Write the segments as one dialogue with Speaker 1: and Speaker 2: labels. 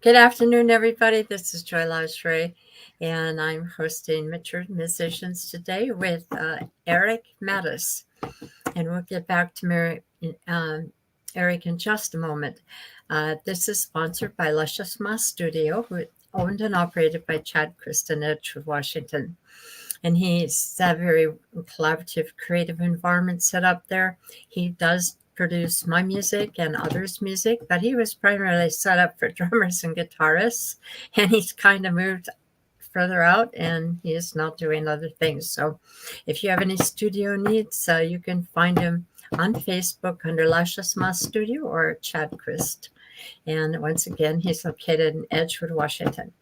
Speaker 1: Good afternoon, everybody. This is Joy Lingerie, and I'm hosting Mature Musicians today with Eric Madis. And we'll get back to Eric in just a moment. This is sponsored by Luscious Moss Studio, owned and operated by Chad Kristen, Edgewood, Washington. And he's a very collaborative, creative environment set up there. He does produce my music and others' music, but he was primarily set up for drummers and guitarists. And he's kind of moved further out and he is now doing other things. So if you have any studio needs, you can find him on Facebook under Luscious Moss Studio or Chad Christ. And once again, he's located in Edgewood, Washington.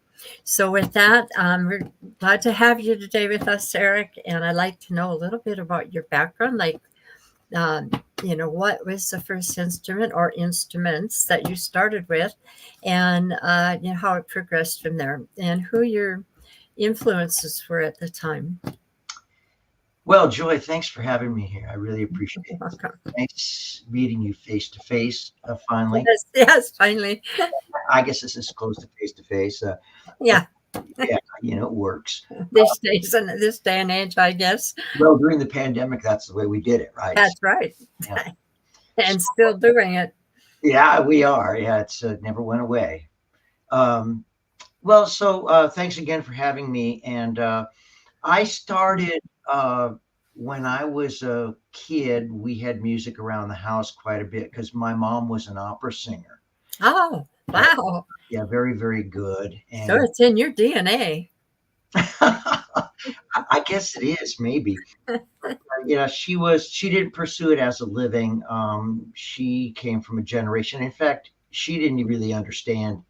Speaker 1: So with that, we're glad to have you today with us, Eric. And I'd like to know a little bit about your background, like, what was the first instrument or instruments that you started with, and how it progressed from there, and who your influences were at the time.
Speaker 2: Well, Joy, thanks for having me here. I really appreciate it. Thanks meeting you face to face finally.
Speaker 1: Yes, finally.
Speaker 2: I guess this is close to face.
Speaker 1: Yeah.
Speaker 2: Yeah, it works.
Speaker 1: This day and age, I guess.
Speaker 2: Well, during the pandemic, that's the way we did it, right?
Speaker 1: That's right. Yeah. And still doing it.
Speaker 2: Yeah, we are. Yeah, it's never went away. So thanks again for having me. And I started when I was a kid. We had music around the house quite a bit because my mom was an opera singer.
Speaker 1: Oh, wow.
Speaker 2: Yeah, very, very good. And
Speaker 1: so it's in your DNA.
Speaker 2: I guess it is, maybe. She didn't pursue it as a living. She came from a generation. In fact, she didn't really understand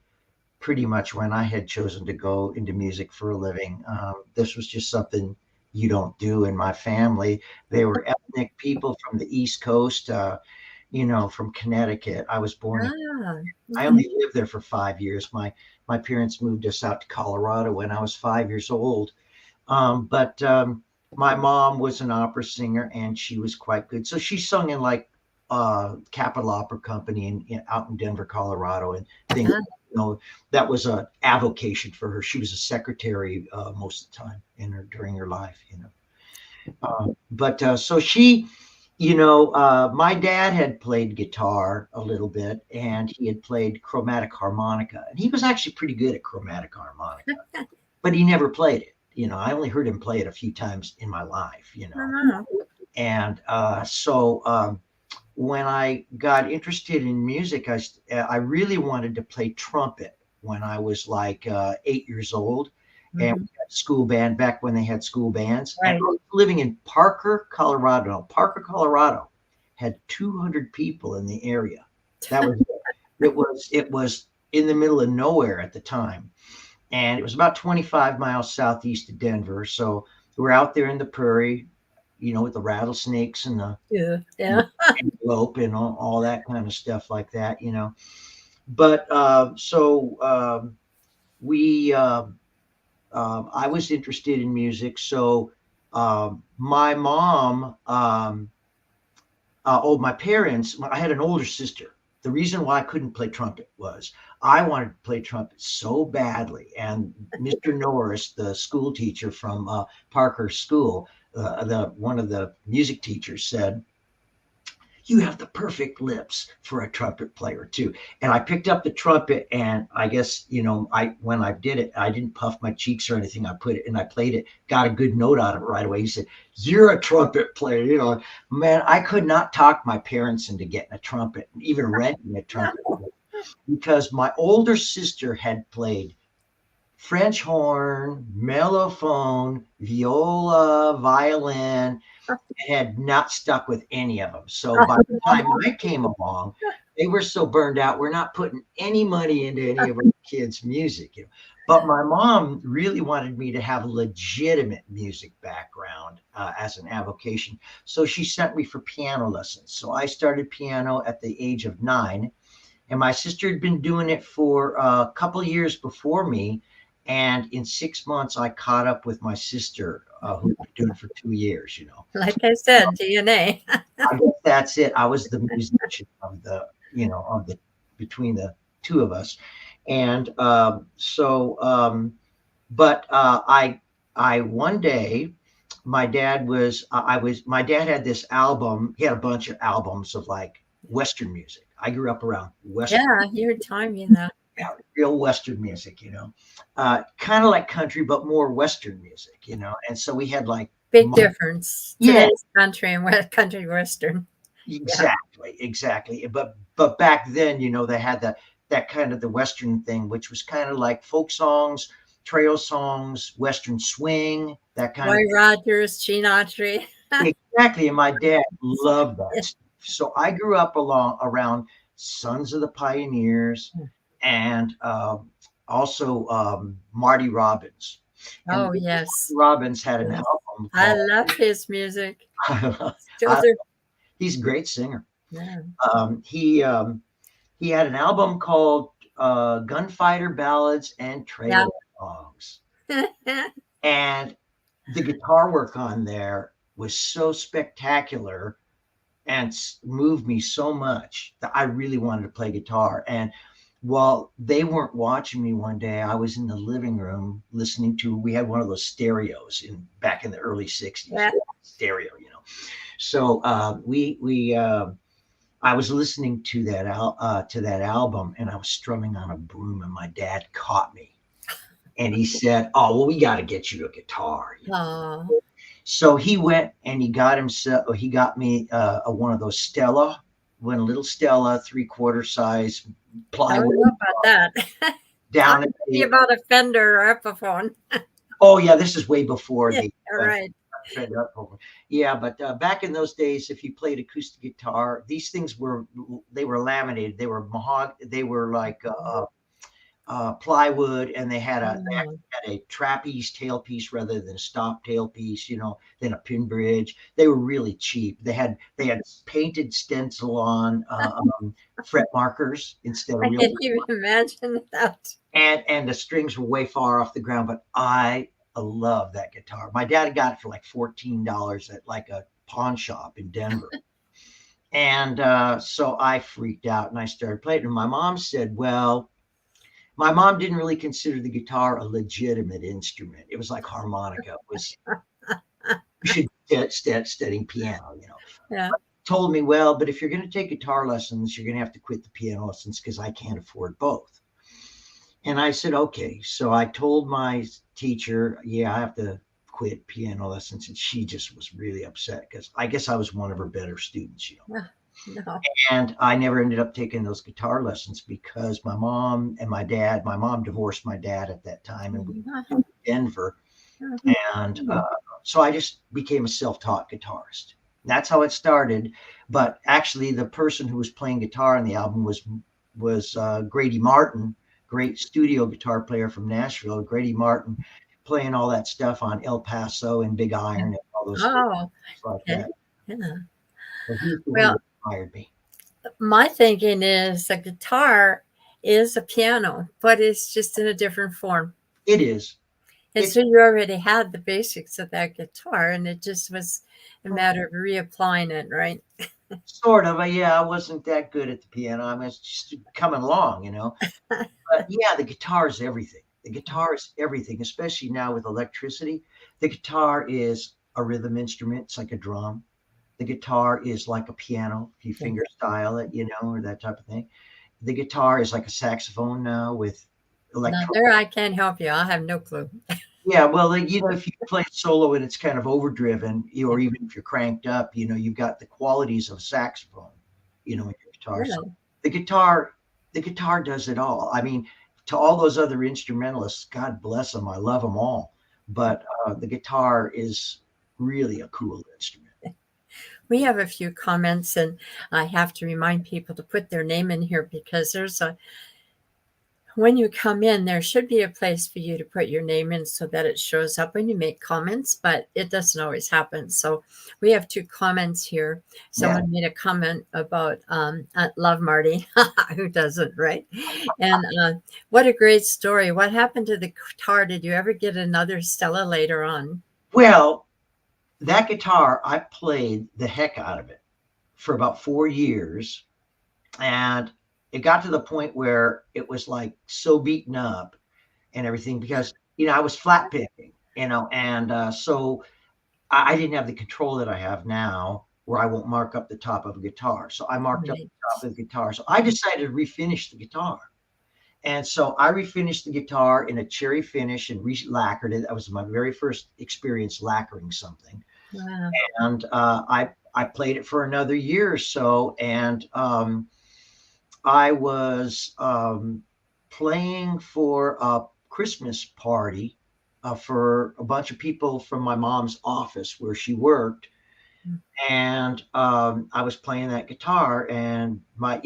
Speaker 2: pretty much when I had chosen to go into music for a living. This was just something you don't do in my family. They were ethnic people from the East Coast, from Connecticut. I was born. I only lived there for 5 years. My parents moved us out to Colorado when I was 5 years old. But my mom was an opera singer and she was quite good. So she sung in like Capitol Opera Company out in Denver, Colorado, and things. That was a avocation for her. She was a secretary most of the time during her life. So she. My dad had played guitar a little bit and he had played chromatic harmonica, and he was actually pretty good at chromatic harmonica, but he never played it. I only heard him play it a few times in my life, And when I got interested in music, I really wanted to play trumpet when I was like 8 years old. And we had a school band back when they had school bands.
Speaker 1: Right.
Speaker 2: And I was living in Parker, Colorado. Parker, Colorado had 200 people in the area. That was it was in the middle of nowhere at the time. And it was about 25 miles southeast of Denver. So we're out there in the prairie, with the rattlesnakes and the antelope and all that kind of stuff like that, But I was interested in music. So my mom, my parents, I had an older sister. The reason why I couldn't play trumpet was I wanted to play trumpet so badly. And Mr. Norris, the school teacher from Parker School, one of the music teachers said, "You have the perfect lips for a trumpet player too." And I picked up the trumpet, and I guess, when I did it, I didn't puff my cheeks or anything. I put it and I played it, got a good note out of it right away. He said, "You're a trumpet player." Man, I could not talk my parents into getting a trumpet, even renting a trumpet, because my older sister had played French horn, mellophone, viola, violin, had not stuck with any of them. So by the time I came along, they were so burned out. We're not putting any money into any of our kids' music. But my mom really wanted me to have a legitimate music background as an avocation. So she sent me for piano lessons. So I started piano at the age of 9. And my sister had been doing it for a couple of years before me. And in 6 months, I caught up with my sister, who had been doing it for 2 years,
Speaker 1: Like I said, DNA.
Speaker 2: I guess that's it. I was the musician between the two of us. And but I one day, my dad had this album. He had a bunch of albums of like Western music. I grew up around Western,
Speaker 1: Yeah, you were telling me that.
Speaker 2: yeah, real Western music, kind of like country, but more Western music, And so we had like,
Speaker 1: Big difference.
Speaker 2: yeah,
Speaker 1: Today's country and country western. Yeah.
Speaker 2: exactly. But back then, they had that kind of the Western thing, which was kind of like folk songs, trail songs, Western swing, that kind of
Speaker 1: Roy Rogers, Gene Autry.
Speaker 2: thing. Exactly. And my dad loved that stuff. So I grew up around Sons of the Pioneers and also Marty Robbins. And
Speaker 1: Oh, yes.
Speaker 2: Robbins had an
Speaker 1: Yes.
Speaker 2: album
Speaker 1: I
Speaker 2: called
Speaker 1: love his music. Still
Speaker 2: I,
Speaker 1: do.
Speaker 2: he's a great singer.
Speaker 1: Yeah.
Speaker 2: Um, he um, he had an album called Gunfighter Ballads and
Speaker 1: Yeah.
Speaker 2: Trail Songs, and the guitar work on there was so spectacular and moved me so much that I really wanted to play guitar. And while they weren't watching me one day, I was in the living room listening to. We had one of those stereos back in the early '60s,
Speaker 1: Yeah.
Speaker 2: stereo. So we I was listening to that album, and I was strumming on a broom, and my dad caught me, and he said, "Oh, well, we got to get you a guitar."
Speaker 1: Oh,
Speaker 2: So he went and he got me one of those little Stella 3/4 size
Speaker 1: I don't
Speaker 2: plywood
Speaker 1: know about that. Talk
Speaker 2: down
Speaker 1: to
Speaker 2: at
Speaker 1: me
Speaker 2: the.
Speaker 1: about a Fender or Epiphone.
Speaker 2: Oh yeah, this is way before
Speaker 1: Yeah,
Speaker 2: the
Speaker 1: all right.
Speaker 2: Fender Up. Yeah, but back in those days, if you played acoustic guitar, these things they were laminated. They were mahogany. They were like plywood, and they
Speaker 1: Oh,
Speaker 2: actually had a trapeze tailpiece rather than a stop tailpiece. Then a pin bridge. They were really cheap. They had painted stencil on fret markers instead of
Speaker 1: I
Speaker 2: real.
Speaker 1: can't even imagine that.
Speaker 2: And the strings were way far off the ground, but I love that guitar. My dad got it for like $14 at like a pawn shop in Denver. And so I freaked out and I started playing. And my mom said, well, my mom didn't really consider the guitar a legitimate instrument. It was like harmonica. It was, you should studying piano.
Speaker 1: Yeah.
Speaker 2: Told me, well, but if you're going to take guitar lessons, you're going to have to quit the piano lessons because I can't afford both. And I said, okay. So I told my teacher, yeah, I have to quit piano lessons. And she just was really upset because I guess I was one of her better students.
Speaker 1: No.
Speaker 2: And I never ended up taking those guitar lessons because my mom divorced my dad at that time and we moved to Denver. And so I just became a self-taught guitarist. That's how it started. But actually, the person who was playing guitar on the album was Grady Martin, great studio guitar player from Nashville. Grady Martin playing all that stuff on El Paso and Big Iron and all those
Speaker 1: Oh,
Speaker 2: things like
Speaker 1: okay.
Speaker 2: that.
Speaker 1: Yeah.
Speaker 2: So he's the one
Speaker 1: Well,
Speaker 2: that inspired me.
Speaker 1: my thinking is a guitar is a piano, but it's just in a different form.
Speaker 2: It is.
Speaker 1: And
Speaker 2: It's
Speaker 1: so you already had the basics of that guitar, and it just was a matter of reapplying it, right?
Speaker 2: sort of. Yeah, I wasn't that good at the piano. I mean, it's just coming along. But yeah, the guitar is everything. The guitar is everything, especially now with electricity. The guitar is a rhythm instrument. It's like a drum. The guitar is like a piano, if you
Speaker 1: Yeah.
Speaker 2: finger style it, or that type of thing. The guitar is like a saxophone now with
Speaker 1: Now,
Speaker 2: electro.
Speaker 1: there I can't help you. I have no clue.
Speaker 2: Yeah, well, if you play solo and it's kind of overdriven,
Speaker 1: Yeah.
Speaker 2: or even if you're cranked up, you've got the qualities of saxophone, in your guitar. So
Speaker 1: Really?
Speaker 2: the guitar, the guitar does it all. I mean, to all those other instrumentalists, God bless them, I love them all, but the guitar is really a cool instrument.
Speaker 1: We have a few comments, and I have to remind people to put their name in here because when you come in, there should be a place for you to put your name in so that it shows up when you make comments, but it doesn't always happen. So we have two comments here.
Speaker 2: Yeah.
Speaker 1: Someone made a comment about love Marty, who doesn't, right? And what a great story. What happened to the guitar? Did you ever get another Stella later on?
Speaker 2: Well, that guitar, I played the heck out of it for about 4 years, and it got to the point where it was like so beaten up and everything because, I was flat picking, and so I didn't have the control that I have now where I won't mark up the top of a guitar. So I marked up
Speaker 1: Right.
Speaker 2: the top of the guitar. So I decided to refinish the guitar. And so I refinished the guitar in a cherry finish and re-lacquered it. That was my very first experience lacquering something.
Speaker 1: Wow.
Speaker 2: And I played it for another year or so. And I was playing for a Christmas party for a bunch of people from my mom's office where she worked.
Speaker 1: Mm.
Speaker 2: And I was playing that guitar, and my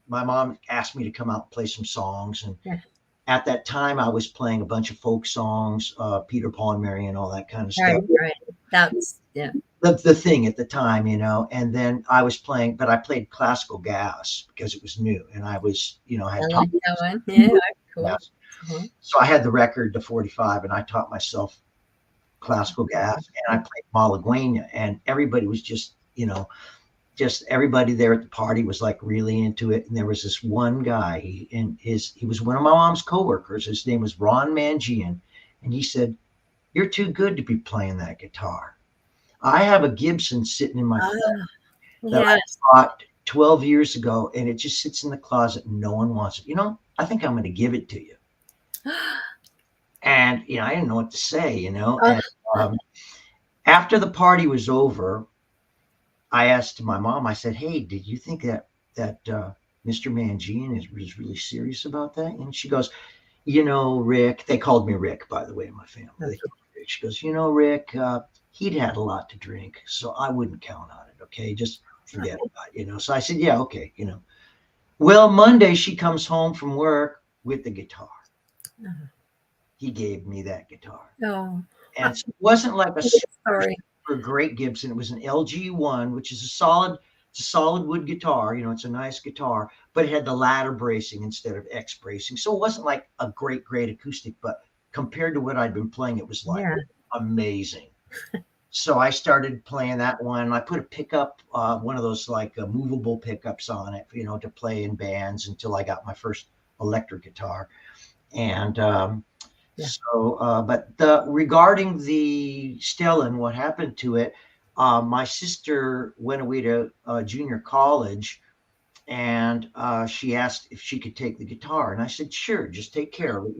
Speaker 2: mom asked me to come out and play some songs. And
Speaker 1: Yeah.
Speaker 2: at that time, I was playing a bunch of folk songs, Peter, Paul, and Mary, and all that kind of
Speaker 1: Right.
Speaker 2: stuff.
Speaker 1: Right. That's yeah.
Speaker 2: The thing at the time, and then I was playing, but I played classical gas because it was new, and I was, I
Speaker 1: I
Speaker 2: had taught
Speaker 1: like that one. Yeah. Cool.
Speaker 2: gas.
Speaker 1: Uh-huh.
Speaker 2: So I had the record to 45, and I taught myself classical gas, and I played Malaguena, and everybody was just everybody there at the party was like really into it. And there was this one guy, he was one of my mom's coworkers. His name was Ron Mangian, and he said, "You're too good to be playing that guitar. I have a Gibson sitting in my
Speaker 1: Ah,
Speaker 2: that I
Speaker 1: yes.
Speaker 2: bought 12 years ago, and it just sits in the closet and no one wants it. I think I'm going to give it to you." And, I didn't know what to say,
Speaker 1: Oh,
Speaker 2: and after the party was over, I asked my mom, I said, "Hey, did you think that Mr. Mangine was really serious about that?" And she goes, "Rick," they called me Rick, by the way, in my family. They called me Rick. She goes, "Rick, he'd had a lot to drink, so I wouldn't count on it. Okay, just forget about it." So I said, "Yeah, okay." Well, Monday she comes home from work with the guitar. He gave me that guitar,
Speaker 1: no.
Speaker 2: and so it wasn't like a
Speaker 1: Sorry.
Speaker 2: great Gibson. It was an LG1, which is it's a solid wood guitar. It's a nice guitar, but it had the ladder bracing instead of X bracing. So it wasn't like a great acoustic, but compared to what I'd been playing, it was like
Speaker 1: Yeah.
Speaker 2: amazing. So I started playing that one. I put a pickup, one of those like movable pickups on it, to play in bands until I got my first electric guitar. And
Speaker 1: Yeah.
Speaker 2: so, but regarding the Stellan, what happened to it? My sister went away to junior college, and she asked if she could take the guitar, and I said, "Sure, just take care of it."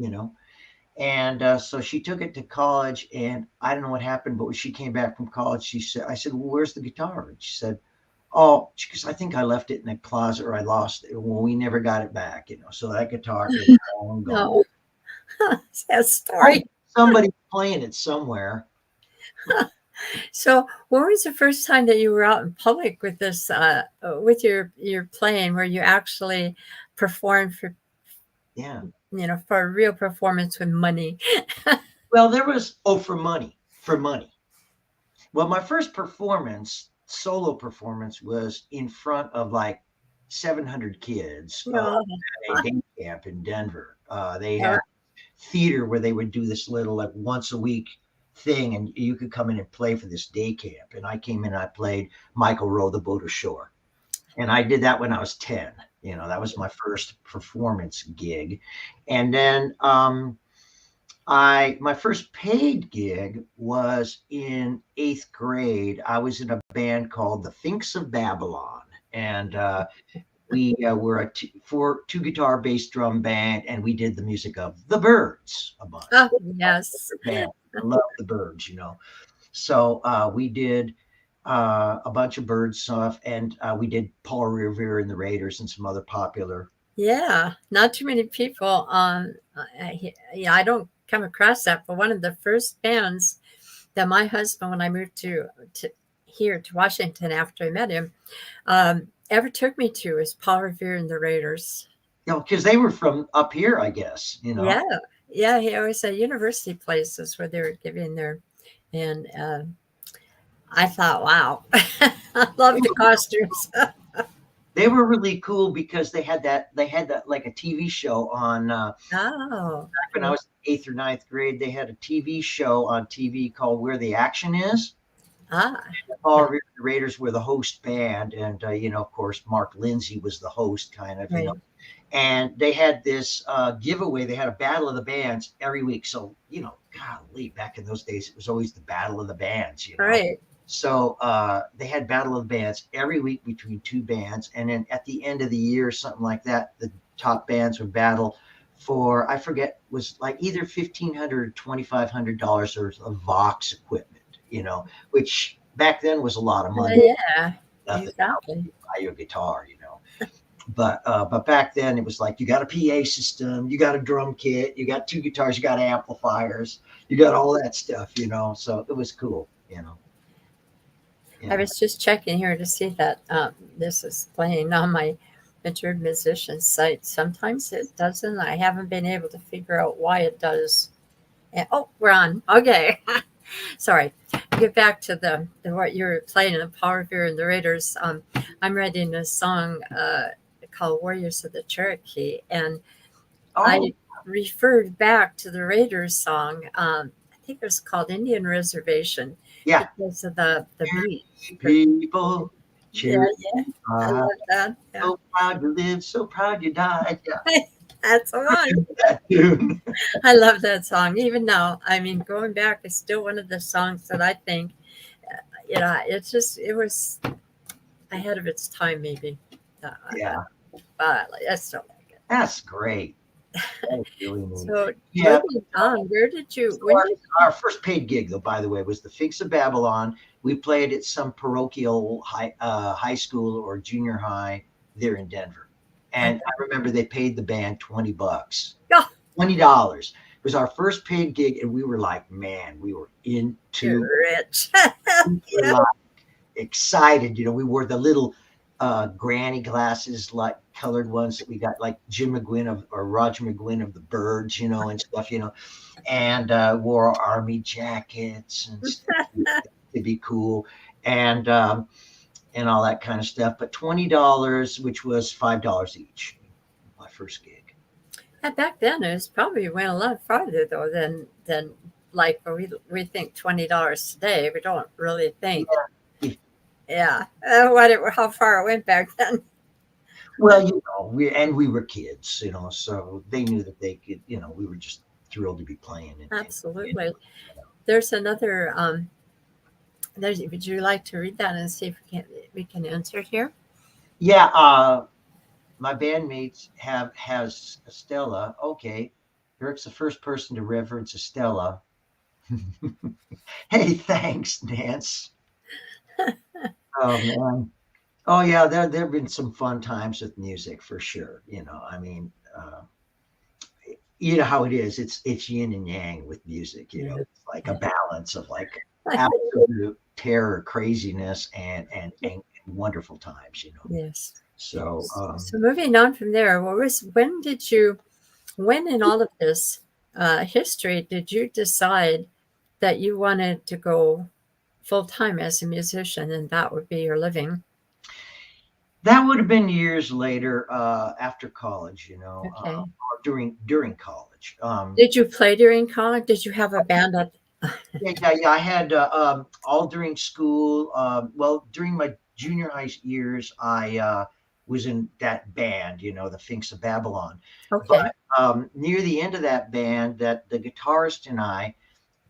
Speaker 2: And so she took it to college, and I don't know what happened, but when she came back from college, I said, "Well, where's the guitar?" And she said, "Oh, because I think I left it in a closet or I lost it." Well, we never got it back, So that guitar is long gone.
Speaker 1: No. Sad story.
Speaker 2: Somebody playing it somewhere.
Speaker 1: So, when was the first time that you were out in public with this, with your playing, where you actually performed for,
Speaker 2: Yeah.
Speaker 1: for a real performance with money?
Speaker 2: Well, there was for money. Well, my first solo performance, was in front of like 700 kids
Speaker 1: No.
Speaker 2: at a day camp in Denver. They
Speaker 1: Yeah.
Speaker 2: had theater where they would do this little like once a week thing, and you could come in and play for this day camp. And I came in and I played Michael Row the Boat Ashore. And I did that when I was 10. That was my first performance gig. And then my first paid gig was in 8th grade. I was in a band called the Finks of Babylon, and we were a two guitar bass drum band, and we did the music of the Byrds a bunch.
Speaker 1: Oh, yes.
Speaker 2: Band. I love the Byrds, So we did a bunch of Byrds stuff, and we did Paul Revere and the Raiders and some other popular.
Speaker 1: Yeah, not too many people. Yeah, I don't come across that, but one of the first bands that my husband, when I moved to here to Washington after I met him, ever took me to was Paul Revere and the Raiders.
Speaker 2: Because they were from up here, I guess.
Speaker 1: Yeah, yeah. He always said university places where they were giving their, and I thought, wow, I love the costumes.
Speaker 2: They were really cool because they had that like a TV show on
Speaker 1: Oh,
Speaker 2: when I was in 8th or 9th grade. They had a TV show on TV called Where the Action Is.
Speaker 1: Ah,
Speaker 2: Paul
Speaker 1: yeah,
Speaker 2: Revere, the Raiders were the host band, and of course, Mark Lindsay was the host, kind of,
Speaker 1: right,
Speaker 2: and they had this giveaway. They had a battle of the bands every week. So, golly, back in those days, it was always the battle of the bands.
Speaker 1: right.
Speaker 2: So they had battle of the bands every week between two bands. And then at the end of the year, something like that, the top bands would battle for, I forget, was like either $1,500 or $2,500 of Vox equipment, which back then was a lot of money.
Speaker 1: Yeah,
Speaker 2: Nothing now,
Speaker 1: exactly.
Speaker 2: you buy your guitar. But back then it was like you got a PA system, you got a drum kit, you got two guitars, you got amplifiers, you got all that stuff. So it was cool.
Speaker 1: I
Speaker 2: Yeah.
Speaker 1: was just checking here to see that this is playing on my Matured Musicians site. Sometimes it doesn't. I haven't been able to figure out why it does. Oh, we're on. Okay. Sorry. Get back to the what you were playing in the Power Beer and the Raiders. I'm writing a song called Warriors of the Cherokee, and
Speaker 2: Oh
Speaker 1: I referred back to the Raiders song. I think it was called Indian Reservation
Speaker 2: yeah.
Speaker 1: because of the beat.
Speaker 2: People
Speaker 1: Yeah,
Speaker 2: cheer.
Speaker 1: yeah. I love that. Yeah.
Speaker 2: So proud you live, so proud you died. Yeah.
Speaker 1: That's the one.
Speaker 2: That tune.
Speaker 1: I love that song. Even now, I mean, going back, it's still one of the songs that I think, it was ahead of its time, maybe. Uh,
Speaker 2: Yeah.
Speaker 1: but I still like it.
Speaker 2: That's great. That's really neat.
Speaker 1: So
Speaker 2: Yeah.
Speaker 1: moving on,
Speaker 2: So
Speaker 1: when did,
Speaker 2: our first paid gig, though, by the way, was the Figs of Babylon. We played at some parochial high school or junior high there in Denver. And I remember they paid the band $20.
Speaker 1: oh,
Speaker 2: $20. It was our first paid gig, and we were like, man, we were
Speaker 1: you're
Speaker 2: into,
Speaker 1: rich.
Speaker 2: we were
Speaker 1: Yeah.
Speaker 2: like excited. We wore the little granny glasses, like colored ones that we got, like Jim McGuinn or Roger McGuinn of the Birds, and stuff. And wore army jackets and stuff to be cool, and and all that kind of stuff. But $20, which was $5 each, my first gig.
Speaker 1: And back then, it was probably went a lot farther though than like we think $20 today. We don't really think,
Speaker 2: Yeah.
Speaker 1: yeah, how far it went back then.
Speaker 2: Well, we were kids, so they knew that they could, we were just thrilled to be playing. And
Speaker 1: Absolutely. There's another. Would you like to read that and see if we can answer it here?
Speaker 2: yeah, my bandmates has Estella. Okay, Eric's the first person to reference Estella. Hey, thanks, Nance. Oh man. Oh yeah, there've been some fun times with music for sure. I mean, you know how it is. It's yin and yang with music.
Speaker 1: Yeah.
Speaker 2: It's like a balance of like absolute terror, craziness, and wonderful times.
Speaker 1: Yes.
Speaker 2: So
Speaker 1: So moving on from there, when in all of this history did you decide that you wanted to go full time as a musician and that would be your living?
Speaker 2: that would have been years later, after college.
Speaker 1: Okay.
Speaker 2: Or during college.
Speaker 1: Did you play during college? Did you have a band at?
Speaker 2: Yeah. I had all during school. Well, during my junior high years, I was in that band, the Finks of Babylon.
Speaker 1: Okay.
Speaker 2: But near the end of that band, that the guitarist and I,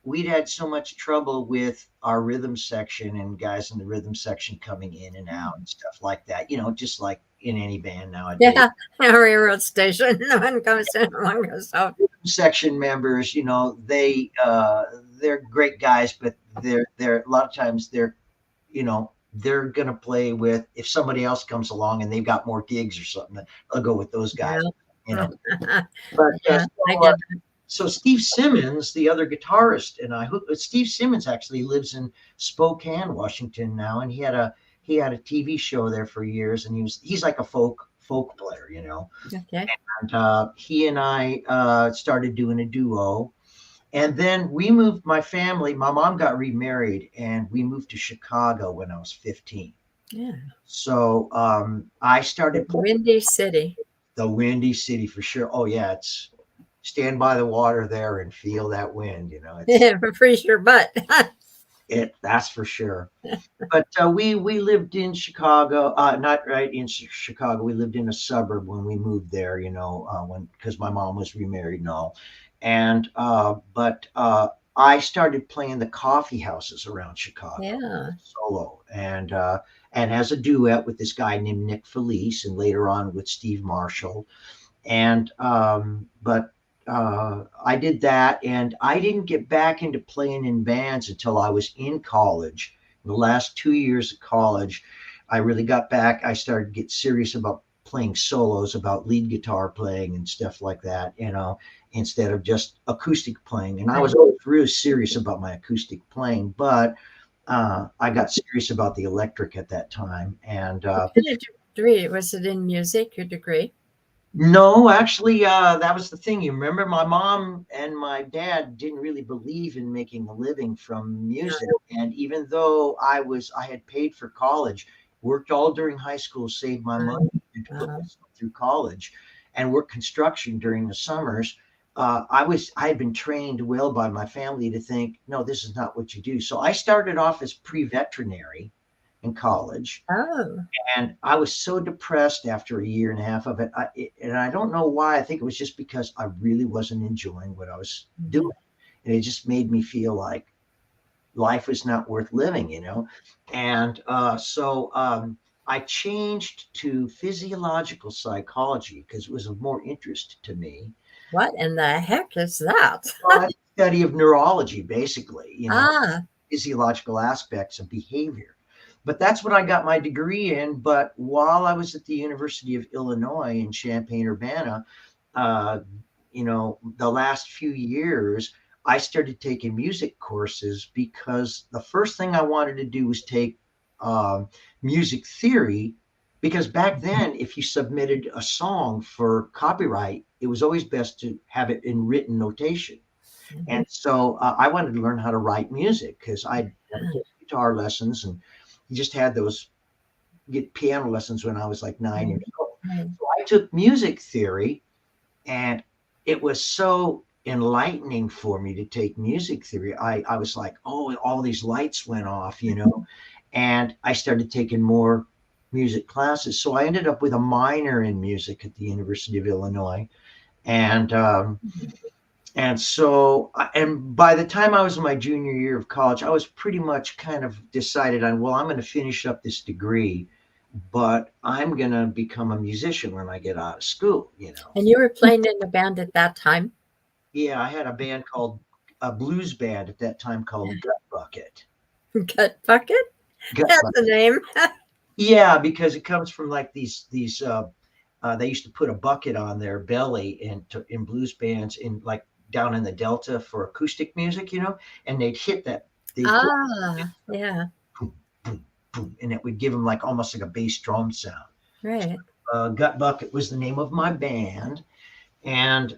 Speaker 2: we'd had so much trouble with our rhythm section and guys in the rhythm section coming in and out and stuff like that. Just like in any band nowadays.
Speaker 1: Yeah, railroad station. One comes in, one goes out.
Speaker 2: Section members, they're great guys, but they're a lot of times they're gonna play with, if somebody else comes along and they've got more gigs or something, they'll go with those guys.
Speaker 1: Yeah.
Speaker 2: But
Speaker 1: Yeah, I get it.
Speaker 2: so Steve Simmons, the other guitarist, and Steve Simmons actually lives in Spokane, Washington now, and he had a TV show there for years, and he's like a folk player.
Speaker 1: Okay.
Speaker 2: And he and I started doing a duo. And then we moved, my mom got remarried, and we moved to Chicago when I was 15.
Speaker 1: Yeah.
Speaker 2: So I started playing
Speaker 1: Windy City.
Speaker 2: the Windy City for sure. Oh, yeah. It's stand by the water there and feel that wind. It's
Speaker 1: Yeah, freeze your butt.
Speaker 2: That's for sure. But we lived in Chicago, not right in Chicago. We lived in a suburb when we moved there, when because my mom was remarried and all. And but I started playing the coffee houses around Chicago
Speaker 1: Yeah.
Speaker 2: solo, and as a duet with this guy named Nick Felice, and later on with Steve Marshall. And but I did that, and I didn't get back into playing in bands until I was in college. In the last 2 years of college, I really got back. I started to get serious about playing solos, about lead guitar playing and stuff like that, instead of just acoustic playing. And I was
Speaker 1: Right.
Speaker 2: always really serious about my acoustic playing, but I got serious about the electric at that time. And
Speaker 1: What kind of degree? Was it in music, your degree?
Speaker 2: no, actually, that was the thing. You remember, my mom and my dad didn't really believe in making a living from music. And even though I had paid for college, worked all during high school, saved my money to put
Speaker 1: Uh,
Speaker 2: myself through college, and worked construction during the summers. I had been trained well by my family to think, no, this is not what you do. So I started off as pre-veterinary in college,
Speaker 1: oh.
Speaker 2: and I was so depressed after a year and a half of it. And I don't know why. I think it was just because I really wasn't enjoying what I was
Speaker 1: Mhm.
Speaker 2: doing. And it just made me feel like life was not worth living. And I changed to physiological psychology because it was of more interest to me.
Speaker 1: What in the heck is that?
Speaker 2: Well, that's the study of neurology, basically,
Speaker 1: Ah,
Speaker 2: physiological aspects of behavior. But that's what I got my degree in. But while I was at the University of Illinois in Champaign-Urbana, uh, the last few years, I started taking music courses because the first thing I wanted to do was take music theory. Because back then, if you submitted a song for copyright, it was always best to have it in written notation. And
Speaker 1: mhm.
Speaker 2: so I wanted to learn how to write music because I never took guitar lessons, and you just had those get piano lessons when I was like 9 years
Speaker 1: Right,
Speaker 2: old.
Speaker 1: right.
Speaker 2: So I took music theory, and it was so enlightening for me to take music theory. I was like, oh, all these lights went off. And I started taking more music classes. So I ended up with a minor in music at the University of Illinois. And and by the time I was in my junior year of college, I was pretty much kind of decided on, well, I'm going to finish up this degree, but I'm going to become a musician when I get out of school.
Speaker 1: And you were playing in a band at that time?
Speaker 2: Yeah, I had a blues band at that time called Gut Bucket.
Speaker 1: Gut Bucket?
Speaker 2: Gut
Speaker 1: That's a
Speaker 2: Bucket.
Speaker 1: name.
Speaker 2: Yeah, because it comes from like these they used to put a bucket on their belly in blues bands in like down in the Delta for acoustic music, and they'd hit
Speaker 1: Ah, yeah,
Speaker 2: boom, boom, boom, and it would give them like almost like a bass drum sound.
Speaker 1: right.
Speaker 2: Gut Bucket was the name of my band, and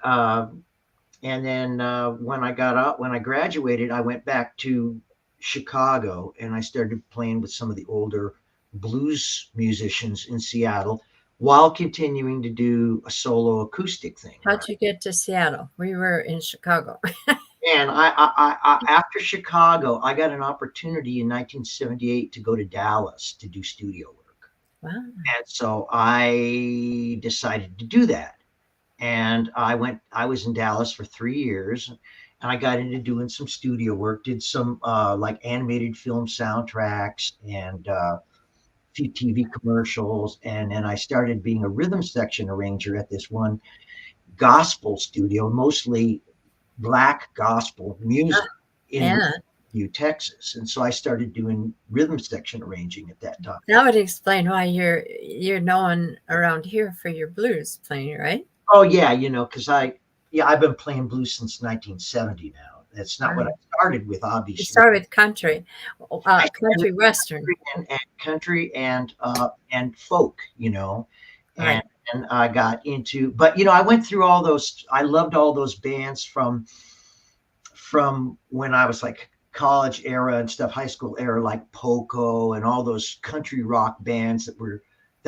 Speaker 2: then when I graduated, I went back to Chicago and I started playing with some of the older blues musicians in Seattle while continuing to do a solo acoustic thing.
Speaker 1: How'd you get to Seattle? We were in Chicago.
Speaker 2: And after Chicago, I got an opportunity in 1978 to go to Dallas to do studio work.
Speaker 1: Wow.
Speaker 2: And so I decided to do that. And I was in Dallas for 3 years, and I got into doing some studio work, did some like animated film soundtracks and a few TV commercials. And then I started being a rhythm section arranger at this one gospel studio, mostly Black gospel music in
Speaker 1: Yeah,
Speaker 2: Texas. And so I started doing rhythm section arranging at that time.
Speaker 1: that would explain why you're known around here for your blues playing, right?
Speaker 2: Oh yeah, because I've been playing blues since 1970 now. That's not what I
Speaker 1: Wow.
Speaker 2: started with,
Speaker 1: You
Speaker 2: obviously.
Speaker 1: started with country,
Speaker 2: I started
Speaker 1: country western,
Speaker 2: and country and folk, and
Speaker 1: right?
Speaker 2: and I got into, but I went through all those. I loved all those bands from when I was like college era and stuff, high school era, like Poco and all those country rock bands that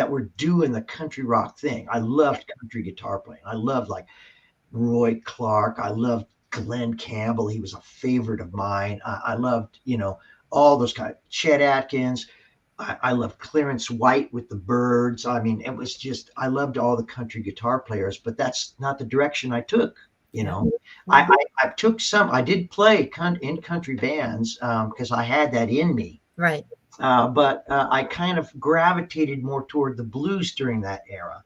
Speaker 2: were doing the country rock thing. I loved country guitar playing. I loved like Roy Clark. I loved Glenn Campbell. He was a favorite of mine. I loved, all those kind. Chet Atkins. I loved Clarence White with the Byrds. I mean, it was just, I loved all the country guitar players, but that's not the direction I took. You
Speaker 1: Yeah.
Speaker 2: know, I took some, I did play in country bands because I had that in me.
Speaker 1: Right.
Speaker 2: But I kind of gravitated more toward the blues during that era.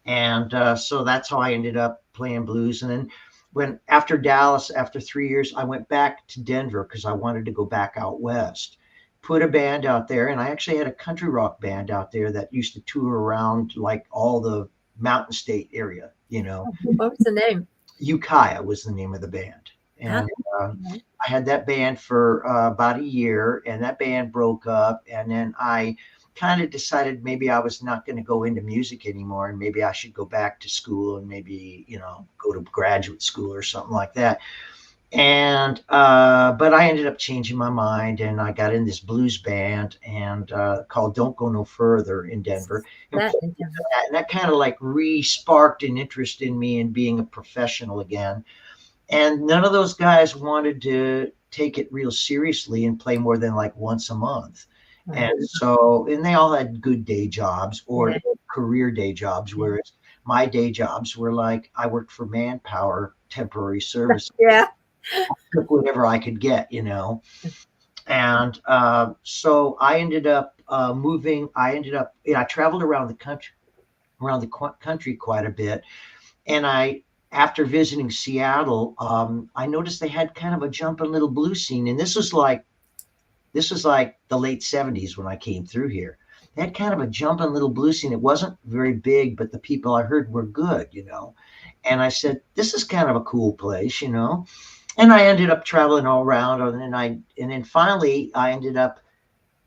Speaker 2: And so that's how I ended up playing blues. And then when after Dallas, after 3 years, I went back to Denver because I wanted to go back out west. Put a band out there, and I actually had a country rock band out there that used to tour around like all the Mountain State area. You know,
Speaker 1: What was the name?
Speaker 2: Ukiah was the name of the band, and I had that band for about a year, and that band broke up, and then I kind of decided maybe I was not going to go into music anymore, and maybe I should go back to school and maybe, you know, go to graduate school or something like that. And but I ended up changing my mind, and I got in this blues band and called Don't Go No Further in Denver. And that kind of like re-sparked an interest in me in being a professional again. And none of those guys wanted to take it real seriously and play more than like once a month. And so, and they all had good day jobs or career day jobs, whereas my day jobs were like, I worked for Manpower temporary service.
Speaker 1: Yeah.
Speaker 2: I took whatever I could get, you know. And so I ended up moving. I traveled around the country quite a bit. And after visiting Seattle, I noticed they had kind of a jumping little blues scene. And this was like the late 70s when I came through here. They had kind of a jumping little blues scene. It wasn't very big, but the people I heard were good, you know. And I said, this is kind of a cool place, you know. And I ended up traveling all around, and then finally I ended up.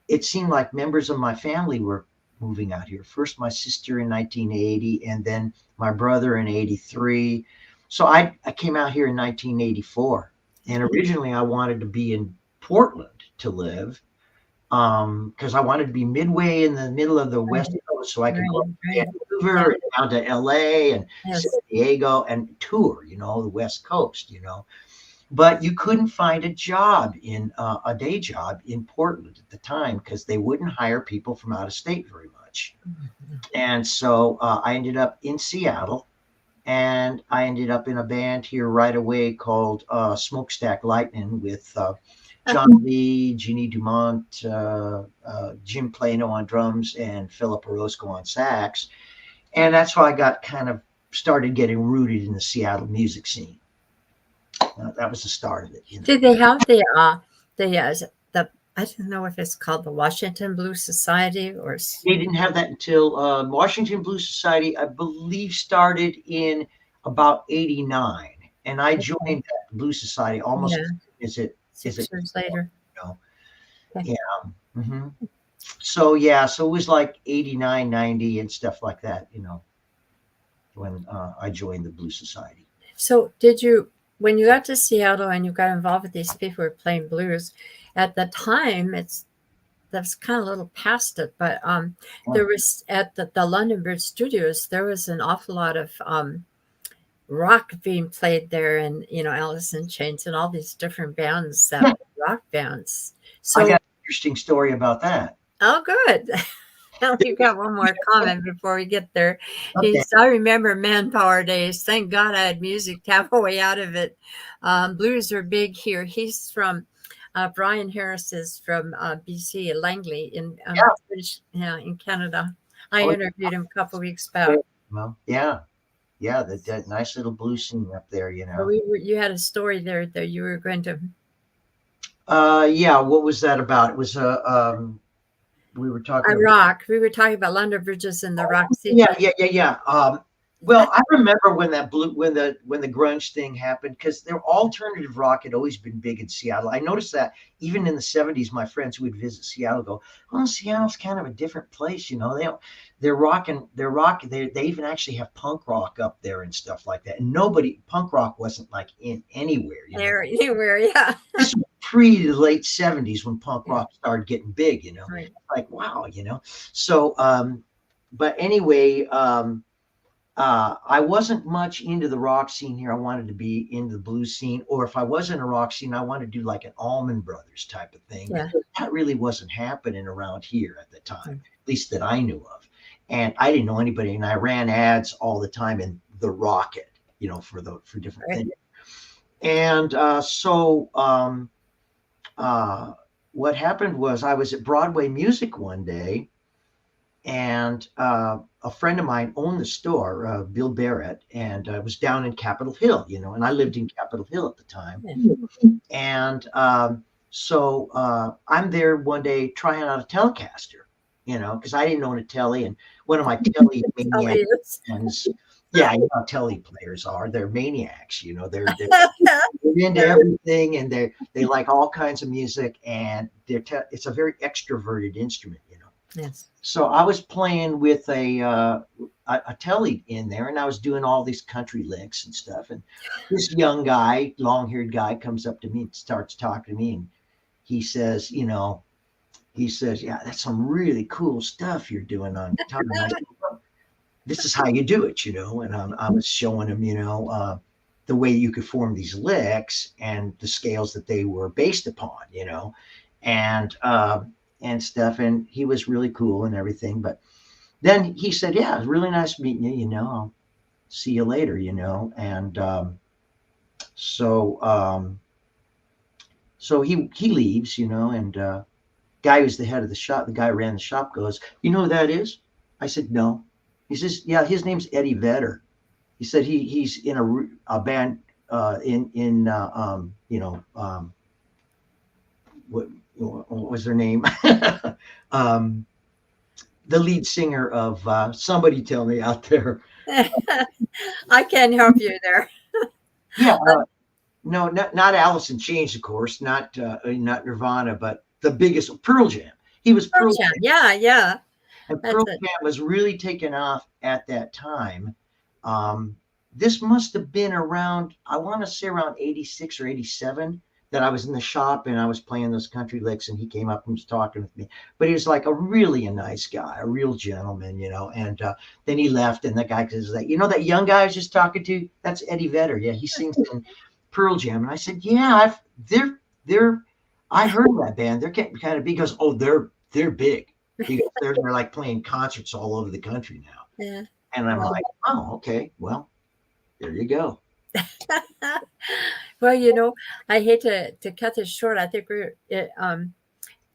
Speaker 2: It seemed like members of my family were moving out here. First, my sister in 1980, and then my brother in 83. So I came out here in 1984, and originally I wanted to be in Portland to live because I wanted to be midway in the middle of the West Coast, so I could go to Vancouver and down to LA and San Diego and tour, you know, the West Coast, you know. But you couldn't find a job a day job in Portland at the time because they wouldn't hire people from out of state very much. And so I ended up in Seattle, and I ended up in a band here right away called Smokestack Lightning with John Lee, Jeannie Dumont, Jim Plano on drums, and Philip Orozco on sax. And that's how I got kind of started getting rooted in the Seattle music scene. That was the start of it. You know?
Speaker 1: Did they have the I don't know if it's called the Washington Blues Society or?
Speaker 2: They didn't have that until Washington Blues Society, I believe, started in about '89, and I joined that Blues Society almost. Six
Speaker 1: years later?
Speaker 2: You know? Okay. Yeah. Mm-hmm. So it was like '89, '90, and stuff like that. You know, when I joined the Blues Society.
Speaker 1: So when you got to Seattle and you got involved with these people who were playing blues, at the time that's kind of a little past it, but there was at the London Bridge Studios, there was an awful lot of rock being played there, and you know, Alice in Chains and all these different bands that were rock bands. So
Speaker 2: I got an interesting story about that.
Speaker 1: Oh, good. You got one more comment before we get there. Okay. I remember Manpower days. Thank God I had music to have a way out of it. Blues are big here. He's from Brian Harris is from BC, Langley in in Canada. I interviewed him a couple of weeks back.
Speaker 2: Well, that nice little blues scene up there, you know.
Speaker 1: So you had a story there that you were going to.
Speaker 2: What was that about? It was we were talking
Speaker 1: about rock. We were talking about London Bridges and the rock scene.
Speaker 2: Yeah. Well, I remember when the grunge thing happened, because their alternative rock had always been big in Seattle. I noticed that even in the '70s, my friends who would visit Seattle go, "Oh, Seattle's kind of a different place, you know. They're rock. They even actually have punk rock up there and stuff like that. And punk rock wasn't like in anywhere.
Speaker 1: Anywhere, yeah.
Speaker 2: This was pre the late '70s when punk rock started getting big, you know. Right. Like wow, you know. So, but anyway. I wasn't much into the rock scene here. I wanted to be into the blues scene, or if I was in a rock scene, I wanted to do like an Allman Brothers type of thing.
Speaker 1: Yeah.
Speaker 2: That really wasn't happening around here at the time,
Speaker 1: Mm.
Speaker 2: at least that I knew of. And I didn't know anybody, and I ran ads all the time in the Rocket, for different
Speaker 1: Right.
Speaker 2: things. And what happened was I was at Broadway Music one day, and a friend of mine owned the store, Bill Barrett, and I was down in Capitol Hill, and I lived in Capitol Hill at the time.
Speaker 1: Yeah.
Speaker 2: And so I'm there one day trying out a Telecaster, because I didn't own a telly, and one of my telly maniac
Speaker 1: Yes.
Speaker 2: friends, yeah, telly players are, they're maniacs, they're into everything, and they like all kinds of music, and it's a very extroverted instrument.
Speaker 1: Yes.
Speaker 2: So I was playing with a telly in there, and I was doing all these country licks and stuff. And this young guy, long-haired guy, comes up to me and starts talking to me, and he says, "Yeah, that's some really cool stuff you're doing on guitar." And I said, "Well, this is how you do it, And I was showing him, the way you could form these licks and the scales that they were based upon, and stuff. And he was really cool and everything. But then he said, "Yeah, it was really nice meeting you. I'll see you later, And so he leaves, and guy who's the head of the shop, the guy who ran the shop, goes, "You know who that is?" I said, "No." He says, "Yeah, his name's Eddie Vedder." He said he's in a band what was their name? The lead singer of somebody tell me out there.
Speaker 1: I can't help you there.
Speaker 2: Yeah, no, not Alice in Chains, of course, not Nirvana, but the biggest, Pearl Jam. He was Pearl Jam.
Speaker 1: Yeah, yeah.
Speaker 2: And
Speaker 1: That's
Speaker 2: Pearl
Speaker 1: it.
Speaker 2: Jam was really taken off at that time. This must have been around, I want to say around 86 or 87, that I was in the shop and I was playing those country licks, and he came up and was talking with me. But he was like a nice guy, a real gentleman, and then he left, and the guy says, that young guy I was just talking to, that's Eddie Vedder. Yeah, he sings in Pearl Jam. And I said, "Yeah, I heard of that band. They're getting kind of big." He goes, "Oh, they're big." Because they're like playing concerts all over the country now.
Speaker 1: Yeah.
Speaker 2: And I'm like, "Oh, okay, well, there you go."
Speaker 1: Well, I hate to cut this short. I think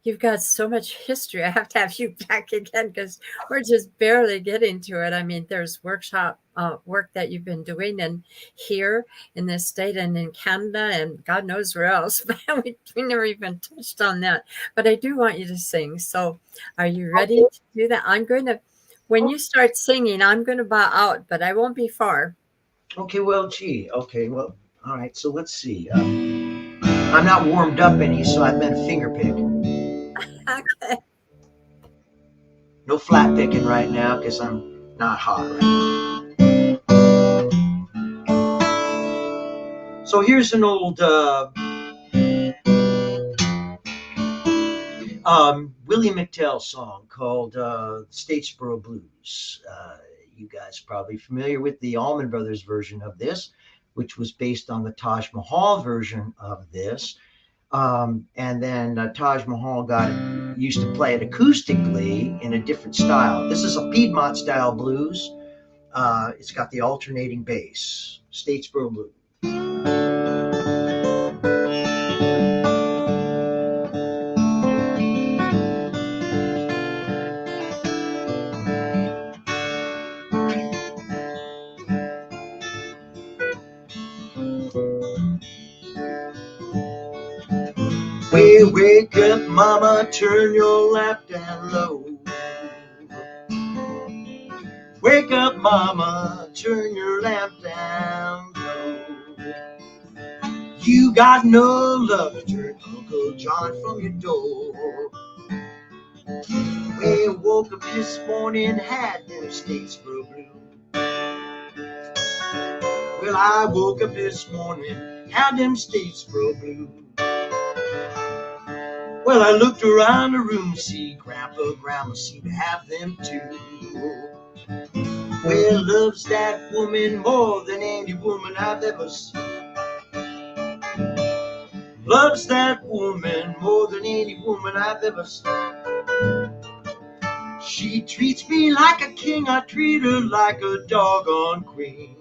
Speaker 1: you've got so much history. I have to have you back again because we're just barely getting to it. I mean, there's workshop work that you've been doing and here in this state and in Canada and God knows where else. But we never even touched on that. But I do want you to sing. So are you ready to do that? When you start singing, I'm going to bow out, but I won't be far.
Speaker 2: Okay, well, gee. Okay, well, all right. So let's see. I'm not warmed up any, so I've been finger picking.
Speaker 1: Okay.
Speaker 2: No flat picking right now because I'm not hot right now. So here's an old Willie McTell song called Statesboro Blues. You guys are probably familiar with the Allman Brothers version of this, which was based on the Taj Mahal version of this. And then Taj Mahal used to play it acoustically in a different style. This is a Piedmont style blues. It's got the alternating bass, Statesboro Blues. Wake up, mama, turn your lap down low. Wake up, mama, turn your lamp down low. You got no love to turn Uncle John from your door. We woke up this morning, had them Statesboro Blues. Well, I woke up this morning, had them Statesboro Blues. Well, I looked around the room, see Grandpa, Grandma seem to have them too. Well, loves that woman more than any woman I've ever seen. Loves that woman more than any woman I've ever seen. She treats me like a king, I treat her like a doggone queen.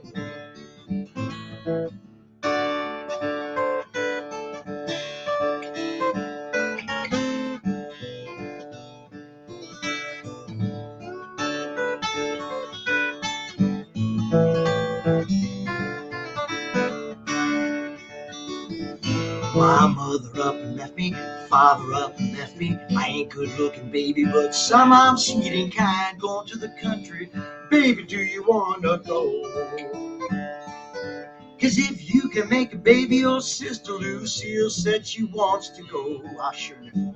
Speaker 2: My mother up and left me, father up and left me. I ain't good looking, baby, but some I'm sweet and kind. Going to the country, baby, do you wanna go? 'Cause if you can make a baby, your sister Lucille said she wants to go. I sure know.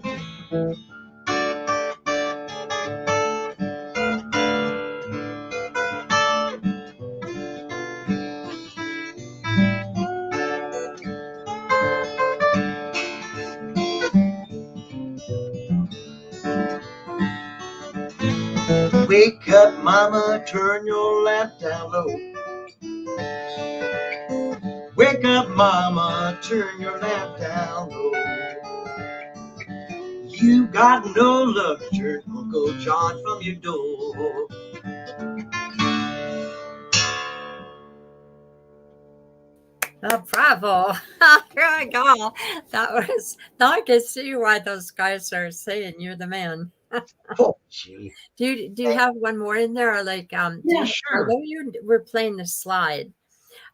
Speaker 2: Wake up, mama, turn your lamp down low. Wake up, mama, turn your lamp down low. You got no love to turn Uncle John from your door.
Speaker 1: Oh, bravo. Here I go. That was, now I can see why those guys are saying you're the man.
Speaker 2: Oh, gee.
Speaker 1: Do you have one more in there, or like
Speaker 2: Yeah,
Speaker 1: I
Speaker 2: sure.
Speaker 1: know you were playing the slide.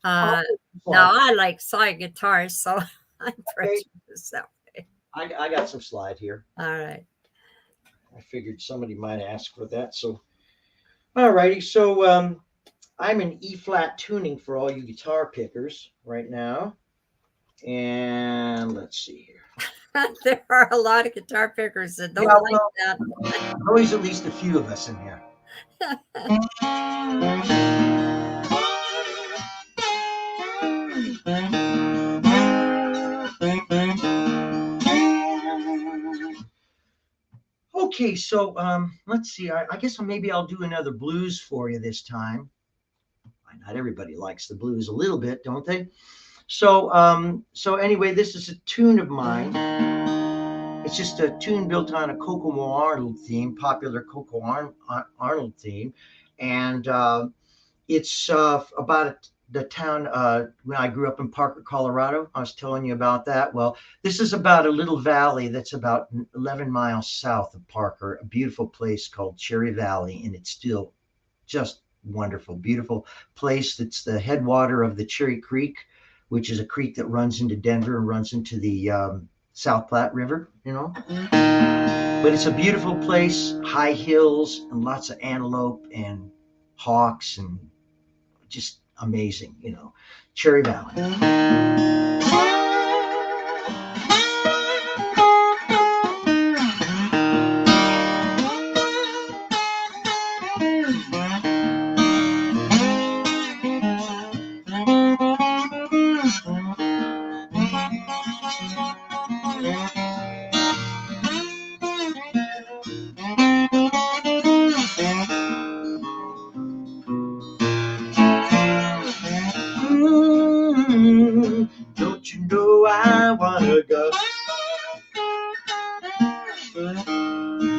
Speaker 2: Oh,
Speaker 1: Now I like slide guitars, so I'm
Speaker 2: okay.
Speaker 1: prejudiced that way.
Speaker 2: I got some slide here.
Speaker 1: All right.
Speaker 2: I figured somebody might ask for that. So, all righty. So, I'm in E flat tuning for all you guitar pickers right now. And let's see here.
Speaker 1: There are a lot of guitar pickers that don't
Speaker 2: Yeah,
Speaker 1: like
Speaker 2: well,
Speaker 1: that.
Speaker 2: always at least a few of us in here. Okay, so let's see. I guess maybe I'll do another blues for you this time. Not everybody likes the blues a little bit, don't they? So anyway, this is a tune of mine. It's just a tune built on a Kokomo Arnold theme, popular Arnold theme, and it's about the town when I grew up in Parker, Colorado. I was telling you about that. Well, this is about a little valley that's about 11 miles south of Parker, a beautiful place called Cherry Valley, and it's still just wonderful, beautiful place. That's the headwater of the Cherry Creek, which is a creek that runs into Denver and runs into the South Platte River, you know. But it's a beautiful place, high hills and lots of antelope and hawks and just amazing, you know. Cherry Valley. Don't you know I wanna go?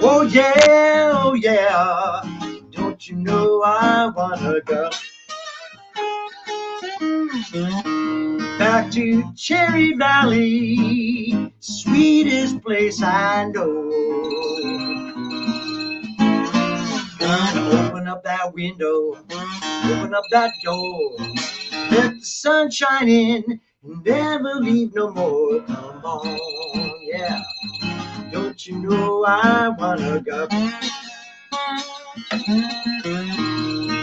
Speaker 2: Oh yeah, oh yeah. Don't you know I wanna go back to Cherry Valley, sweetest place I know. Gonna open up that window, open up that door, let the sun shine in and never leave no more. Come on, yeah. Don't you know I wanna go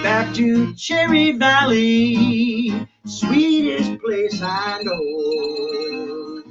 Speaker 2: back to Cherry Valley, sweetest place I know.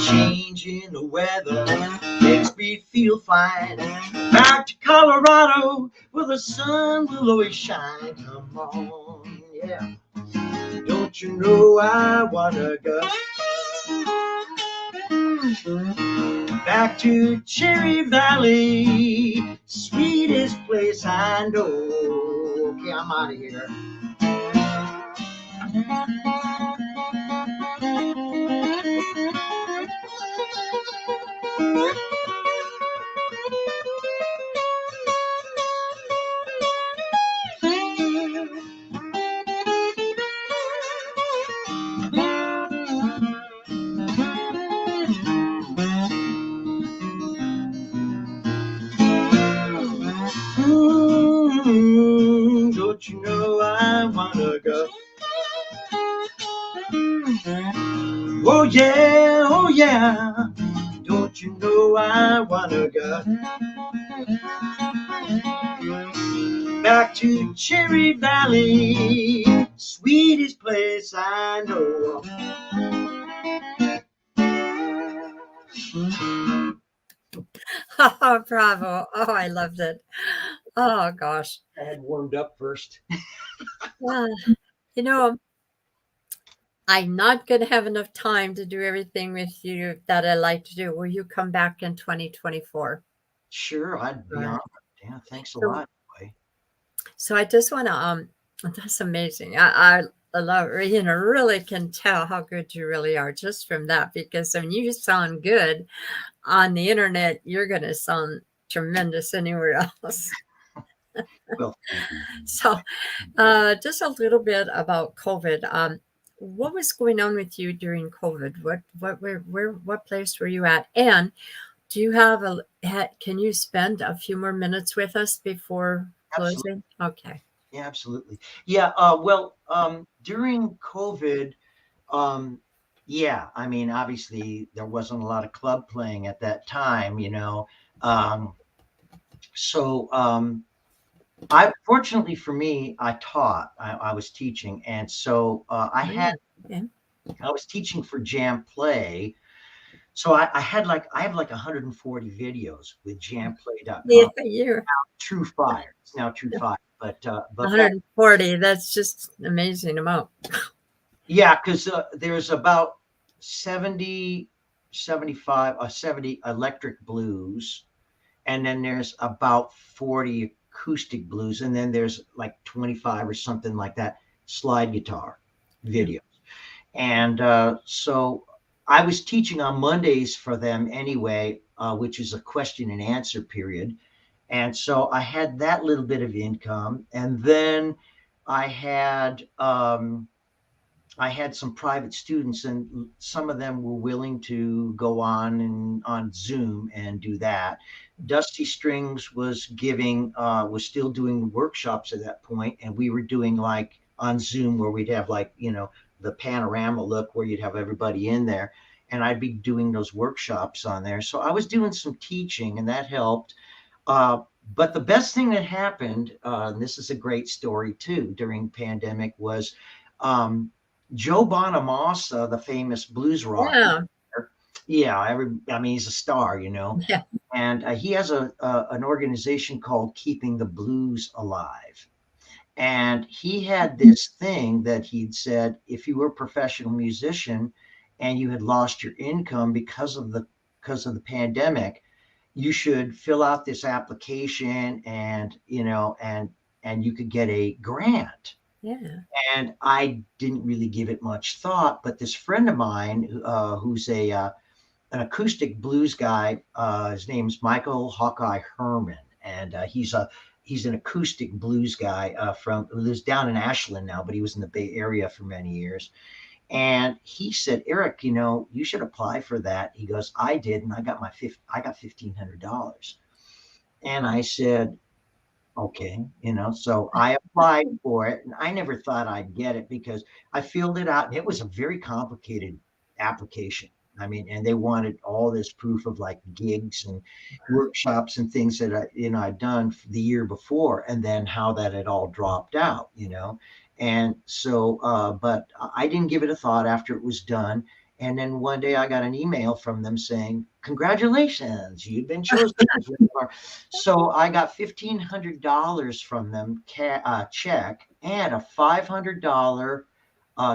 Speaker 2: change in the weather makes me feel fine. Back to Colorado where the sun will always shine. Come on, yeah. Don't you know I wanna go back to Cherry Valley, sweetest place I know. Okay, I'm out of here. Don't you know I wanna go? Oh yeah, oh yeah. Don't you know I wanna go back to Cherry Valley, sweetest place I know.
Speaker 1: Oh, bravo. Oh, I loved it. Oh, gosh.
Speaker 2: I had warmed up first.
Speaker 1: Yeah. You know, I'm not going to have enough time to do everything with you that I like to do. Will you come back in 2024?
Speaker 2: Sure, I'd
Speaker 1: All
Speaker 2: be
Speaker 1: right.
Speaker 2: honored. Yeah, thanks a
Speaker 1: So,
Speaker 2: lot. Boy.
Speaker 1: so I just want to, that's amazing. I love, really can tell how good you really are just from that, because when you sound good on the internet, you're going to sound tremendous anywhere else.
Speaker 2: Well, thank you.
Speaker 1: So, just a little bit about COVID. What was going on with you during COVID? What place were you at? And do you have can you spend a few more minutes with us before
Speaker 2: Absolutely.
Speaker 1: closing? Okay.
Speaker 2: Yeah, absolutely. Yeah. During COVID, um, yeah, I mean, obviously there wasn't a lot of club playing at that time, you know. Um, so I fortunately for me, I taught. I was teaching, and so
Speaker 1: Yeah. Yeah.
Speaker 2: I was teaching for Jam Play. So I have like 140 videos with
Speaker 1: Yeah,
Speaker 2: jamplay.com.
Speaker 1: you're
Speaker 2: True Fire. It's now True Fire, but back
Speaker 1: 140. That's just an amazing amount.
Speaker 2: yeah, because there's about 70, 75, 70 electric blues, and then there's about 40 acoustic blues, and then there's like 25 or something like that slide guitar
Speaker 1: Yeah.
Speaker 2: videos. And so I was teaching on Mondays for them anyway, which is a question and answer period. And so I had that little bit of income, and then I had um, I had some private students, and some of them were willing to go on and on Zoom and do that. Dusty Strings was still doing workshops at that point, and we were doing like on Zoom where we'd have like the panorama look where you'd have everybody in there, and I'd be doing those workshops on there. So I was doing some teaching, and that helped. Uh, but the best thing that happened, and this is a great story too, during pandemic was um, Joe Bonamassa, the famous blues rocker.
Speaker 1: Yeah.
Speaker 2: Yeah, I mean, he's a star,
Speaker 1: Yeah.
Speaker 2: and he has an organization called Keeping the Blues Alive. And he had this thing that he'd said, if you were a professional musician and you had lost your income because of the pandemic, you should fill out this application, and you could get a grant.
Speaker 1: Yeah.
Speaker 2: And I didn't really give it much thought, but this friend of mine, who's an acoustic blues guy, his name's Michael Hawkeye Herman, and he's an acoustic blues guy who lives down in Ashland now, but he was in the Bay Area for many years. And he said, Eric, you should apply for that. He goes, I did, and I got $1,500. And I said, okay, so I applied for it, and I never thought I'd get it because I filled it out, and it was a very complicated application. I mean, and they wanted all this proof of like gigs and workshops and things that I'd done the year before, and then how that had all dropped out. And so, but I didn't give it a thought after it was done. And then one day I got an email from them saying, "Congratulations, you've been chosen." So I got $1,500 from them, check, and a $500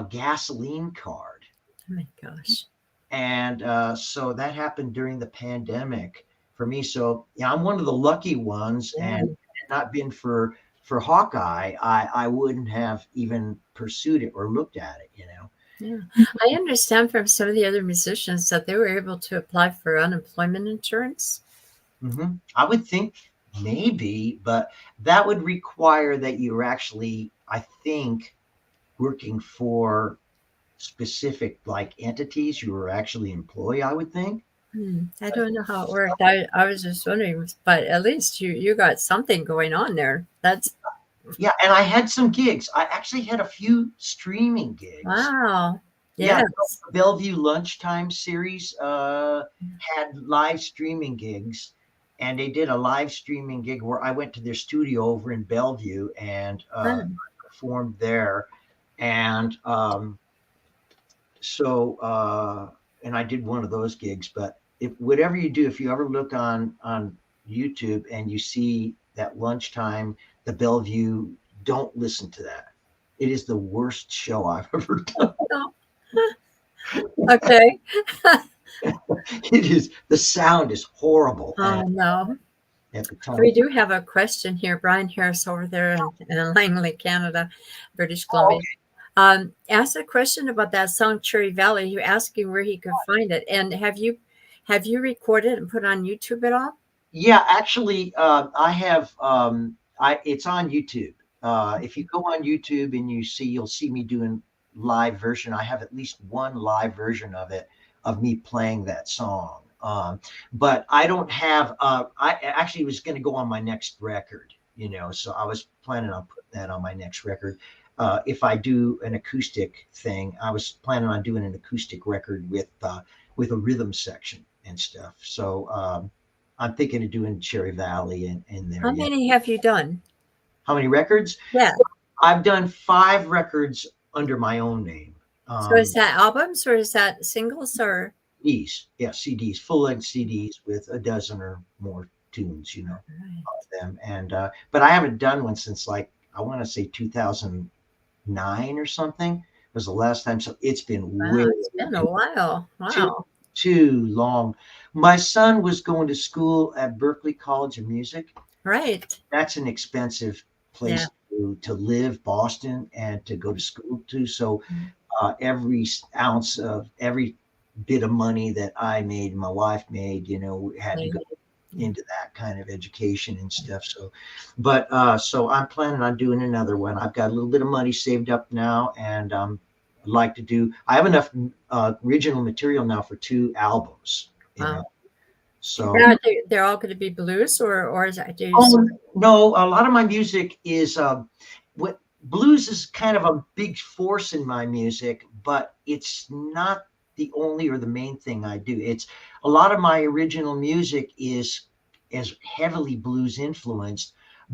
Speaker 2: gasoline card.
Speaker 1: Oh my gosh.
Speaker 2: And so that happened during the pandemic for me. So yeah, I'm one of the lucky ones,
Speaker 1: Yeah.
Speaker 2: and not been for Hawkeye, I wouldn't have even pursued it or looked at it.
Speaker 1: Yeah. I understand from some of the other musicians that they were able to apply for unemployment insurance.
Speaker 2: I would think maybe, but that would require that you're actually, I think, working for specific like entities you were actually employed, I would think.
Speaker 1: I don't know how it worked. I was just wondering, but at least you got something going on there. That's
Speaker 2: Yeah, and I had some gigs. I actually had a few streaming gigs.
Speaker 1: wow.
Speaker 2: Yeah,
Speaker 1: Yes.
Speaker 2: the Bellevue Lunchtime series had live streaming gigs, and they did a live streaming gig where I went to their studio over in Bellevue and
Speaker 1: Fun.
Speaker 2: performed there. And and I did one of those gigs. But if whatever you do, if you ever look on YouTube and you see that Lunchtime, the Bellevue, don't listen to that. It is the worst show I've ever done.
Speaker 1: Oh, okay.
Speaker 2: It is, the sound is horrible.
Speaker 1: Oh
Speaker 2: And
Speaker 1: no.
Speaker 2: at the time,
Speaker 1: We do have a question here. Brian Harris over there in Langley, Canada, British Columbia. Asked a question about that song Cherry Valley. He asking where he could find it. And have you recorded and put on YouTube at all?
Speaker 2: yeah, actually, I have. It's on YouTube. If you go on YouTube and you'll see me doing live version. I have at least one live version of it, of me playing that song. But I don't have. I actually was going to go on my next record. So I was planning on putting that on my next record. If I do an acoustic thing, I was planning on doing an acoustic record with a rhythm section and stuff. So I'm thinking of doing Cherry Valley in there.
Speaker 1: How
Speaker 2: Yeah.
Speaker 1: many have you done?
Speaker 2: How many records?
Speaker 1: Yeah.
Speaker 2: I've done 5 records under my own name.
Speaker 1: So is that albums or is that singles or?
Speaker 2: CDs, yeah, CDs, full-length CDs with a dozen or more tunes,
Speaker 1: Right.
Speaker 2: of them. And but I haven't done one since, like, I want to say 2009 or something was the last time. So it's been
Speaker 1: Wow,
Speaker 2: way
Speaker 1: it's been a while. Wow.
Speaker 2: too long. My son was going to school at Berklee College of Music.
Speaker 1: Right.
Speaker 2: That's an expensive place
Speaker 1: Yeah.
Speaker 2: to live, Boston, and to go to school to. So every ounce of every bit of money that I made, my wife made, had to go into that kind of education and stuff. So, but so I'm planning on doing another one. I've got a little bit of money saved up now, and I'd like to do. I have enough original material now for 2 albums.
Speaker 1: Wow.
Speaker 2: So
Speaker 1: They're all going to be blues or is that
Speaker 2: no, a lot of my music is what blues is kind of a big force in my music, but it's not the only or the main thing I do. It's a lot of my original music is heavily blues influenced,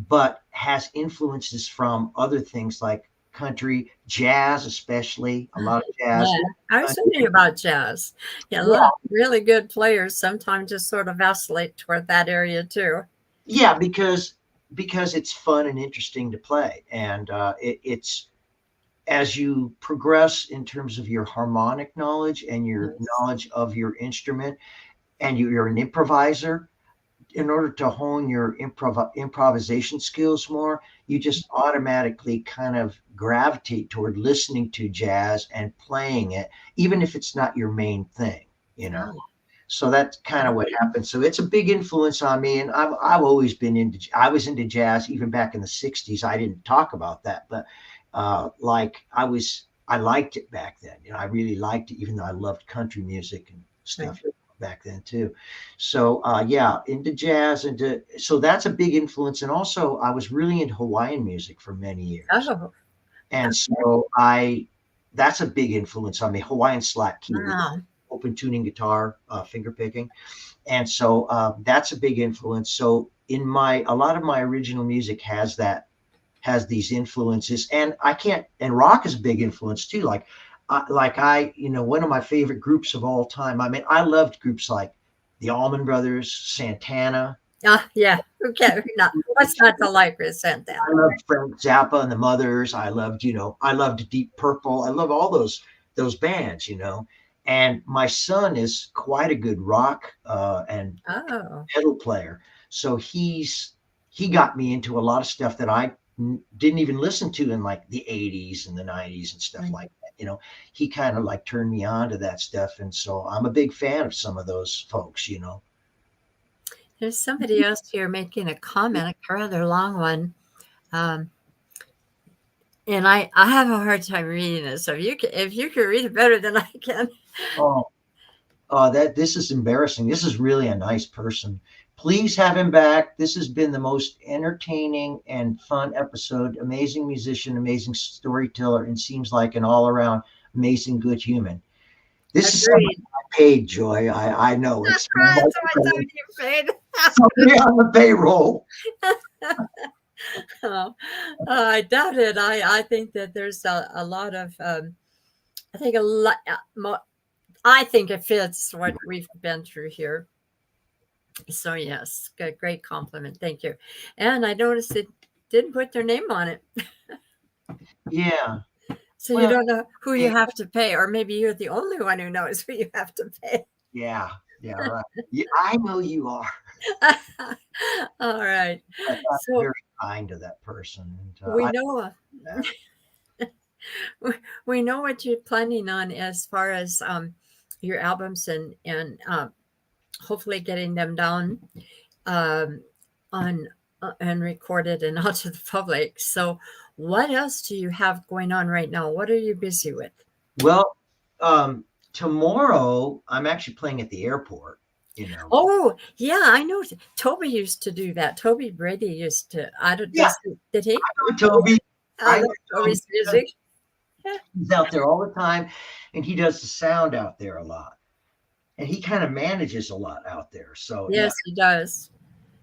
Speaker 2: but has influences from other things like country, jazz, especially a lot of jazz.
Speaker 1: Yeah, I was thinking about jazz. Yeah, a lot of really good players sometimes just sort of vacillate toward that area too.
Speaker 2: Yeah, because it's fun and interesting to play, and it's as you progress in terms of your harmonic knowledge and your knowledge of your instrument, and you're an improviser. In order to hone your improvisation skills more, you just automatically kind of gravitate toward listening to jazz and playing it, even if it's not your main thing. So that's kind of what happened. So it's a big influence on me, and I've always been I was into jazz even back in the 60s. I didn't talk about that, but I liked it back then. I really liked it, even though I loved country music and stuff back then too. So into jazz, so that's a big influence. And also I was really into Hawaiian music for many years.
Speaker 1: Oh.
Speaker 2: And so that's a big influence on me. Hawaiian slack key, open tuning guitar, finger picking. And so that's a big influence. So a lot of my original music has these influences, and rock is a big influence too. Like one of my favorite groups of all time. I mean, I loved groups like the Allman Brothers, Santana.
Speaker 1: Yeah. Okay. Not, what's not to like with Santana?
Speaker 2: I loved Frank Zappa and the Mothers. I loved Deep Purple. I love all those bands, And my son is quite a good rock and
Speaker 1: Oh,
Speaker 2: metal player. So he got me into a lot of stuff that I didn't even listen to in like the 80s and the 90s and stuff like that. He kind of like turned me on to that stuff. And so I'm a big fan of some of those folks.
Speaker 1: there's somebody else here making a comment, a rather long one. Um, and I have a hard time reading this. So if you can read it better than I can.
Speaker 2: Oh, this is embarrassing. This is really a nice person. Please have him back. This has been the most entertaining and fun episode. Amazing musician, amazing storyteller, and seems like an all-around amazing good human. This is somebody
Speaker 1: Agreed.
Speaker 2: I paid, Joy. I know it's
Speaker 1: Somebody paid.
Speaker 2: somebody on the payroll.
Speaker 1: Oh, I doubt it. I think that there's a lot of I think a lot. I think it fits what we've been through here. So yes, good, great compliment. Thank you. And I noticed it didn't put their name on it,
Speaker 2: Yeah.
Speaker 1: so you
Speaker 2: Well,
Speaker 1: don't know who you
Speaker 2: hey,
Speaker 1: have to pay, or maybe you're the only one who knows who you have to pay.
Speaker 2: yeah, yeah, right. Yeah, I know you are.
Speaker 1: All right.
Speaker 2: That's
Speaker 1: So
Speaker 2: very kind to that person. And
Speaker 1: we
Speaker 2: I
Speaker 1: know
Speaker 2: that.
Speaker 1: we know what you're planning on as far as your albums and hopefully getting them down um, on and recorded and out to the public. So, what else do you have going on right now? What are you busy with?
Speaker 2: Well, tomorrow I'm actually playing at the airport.
Speaker 1: Oh, yeah, I know. Toby used to do that. Toby Brady used to. I don't.
Speaker 2: Yeah,
Speaker 1: Did he?
Speaker 2: I know Toby.
Speaker 1: I
Speaker 2: I
Speaker 1: love
Speaker 2: know Toby.
Speaker 1: Toby's music.
Speaker 2: He's out there all the time, and he does the sound out there a lot, and he kind of manages a lot out there. So yeah,
Speaker 1: Yes, he does.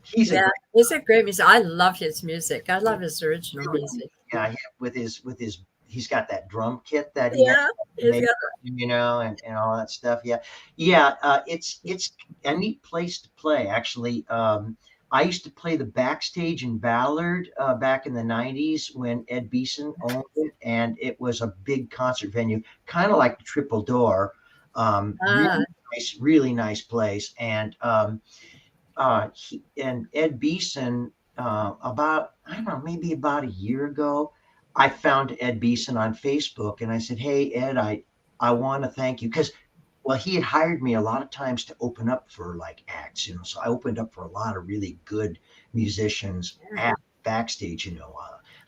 Speaker 2: he's a
Speaker 1: Yeah,
Speaker 2: great.
Speaker 1: he's a great music. I love his music. I love his original music.
Speaker 2: Yeah, with his he's got that drum kit that he has
Speaker 1: Yeah, he's
Speaker 2: made,
Speaker 1: got.
Speaker 2: and all that stuff. Yeah, yeah. It's a neat place to play. Actually, I used to play the backstage in Ballard back in the '90s when Ed Beeson owned it, and it was a big concert venue, kind of like the Triple Door.
Speaker 1: Ah,
Speaker 2: Really nice place, and Ed Beeson, about I don't know, maybe about a year ago, I found Ed Beeson on Facebook, and I said, "Hey Ed, I want to thank you because." Well, he had hired me a lot of times to open up for like acts. So I opened up for a lot of really good musicians
Speaker 1: yeah.
Speaker 2: at backstage.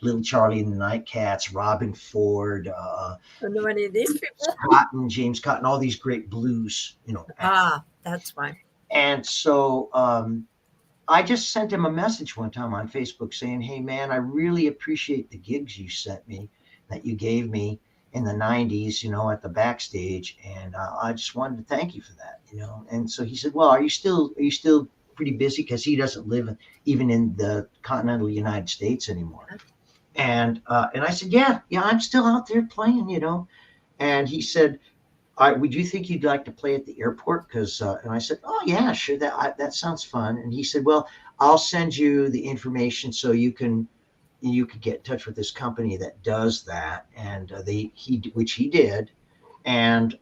Speaker 2: Little Charlie and the Nightcats, Robin Ford,
Speaker 1: I don't know any of these people.
Speaker 2: Cotton, James Cotton, all these great blues acts.
Speaker 1: Ah, that's why.
Speaker 2: And so I just sent him a message one time on Facebook saying, "Hey man, I really appreciate the gigs you sent me, that you gave me in the '90s, at the backstage, and I just." wanted to thank you for that. And so he said, "Well, are you still pretty busy?" Because he doesn't live even in the continental United States anymore. And I said, "Yeah, I'm still out there playing." And he said, would you think you'd like to play at the airport? And I said, "Oh yeah, sure. That sounds fun." And he said, "Well, I'll send you the information so you could get in touch with this company that does that." And which he did. And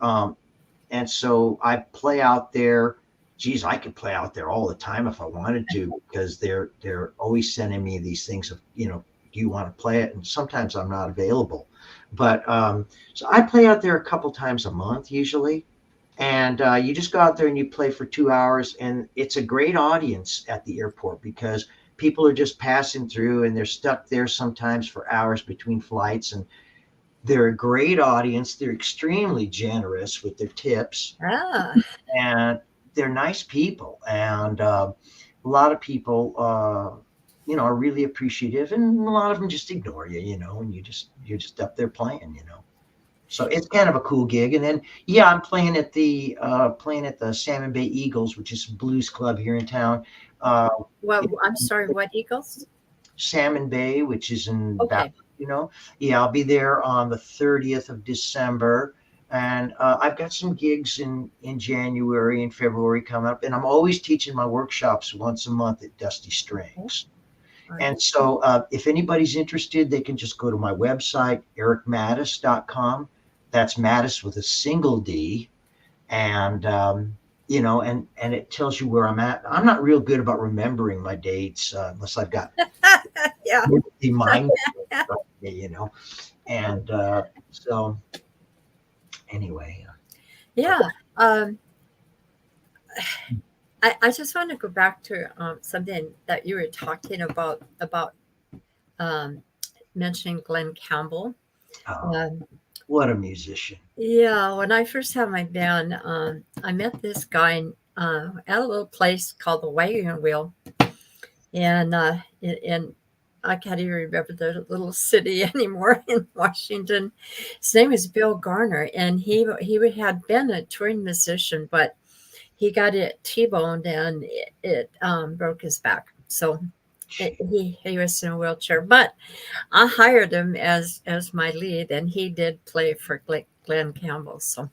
Speaker 2: so I play out there. Geez, I could play out there all the time if I wanted to, because they're always sending me these things of, do you want to play it? And sometimes I'm not available. But so I play out there a couple times a month usually. And you just go out there and you play for 2 hours. And it's a great audience at the airport because people are just passing through and they're stuck there sometimes for hours between flights. And they're a great audience. They're extremely generous with their tips,
Speaker 1: Ah,
Speaker 2: and they're nice people. And a lot of people, are really appreciative, and a lot of them just ignore you, and you're just up there playing. So it's kind of a cool gig. And then, yeah, I'm playing at the Salmon Bay Eagles, which is a blues club here in town. Uh,
Speaker 1: well, I'm sorry. What Eagles?
Speaker 2: Salmon Bay, which is in
Speaker 1: Okay.
Speaker 2: Ballard. Yeah, I'll be there on the 30th of December. And I've got some gigs in January and February coming up, and I'm always teaching my workshops once a month at Dusty
Speaker 1: Oh,
Speaker 2: Strings.
Speaker 1: right.
Speaker 2: And so if anybody's interested, they can just go to my website, ericmadis.com. That's Mattis with a single D. And, and it tells you where I'm at. I'm not real good about remembering my dates unless I've got
Speaker 1: Yeah.
Speaker 2: the mind, you know. And so anyway.
Speaker 1: Yeah. Um, I just want to go back to something that you were talking about um, mentioning Glenn Campbell.
Speaker 2: Oh,
Speaker 1: Um,
Speaker 2: what a musician.
Speaker 1: yeah, when I first had my band, I met this guy at a little place called the Wagon Wheel, and I can't even remember the little city anymore in Washington. His name is Bill Garner, and he had been a touring musician, but he got it T-boned and it broke his back. So he was in a wheelchair, but I hired him as my lead, and he did play for Glenn Campbell. So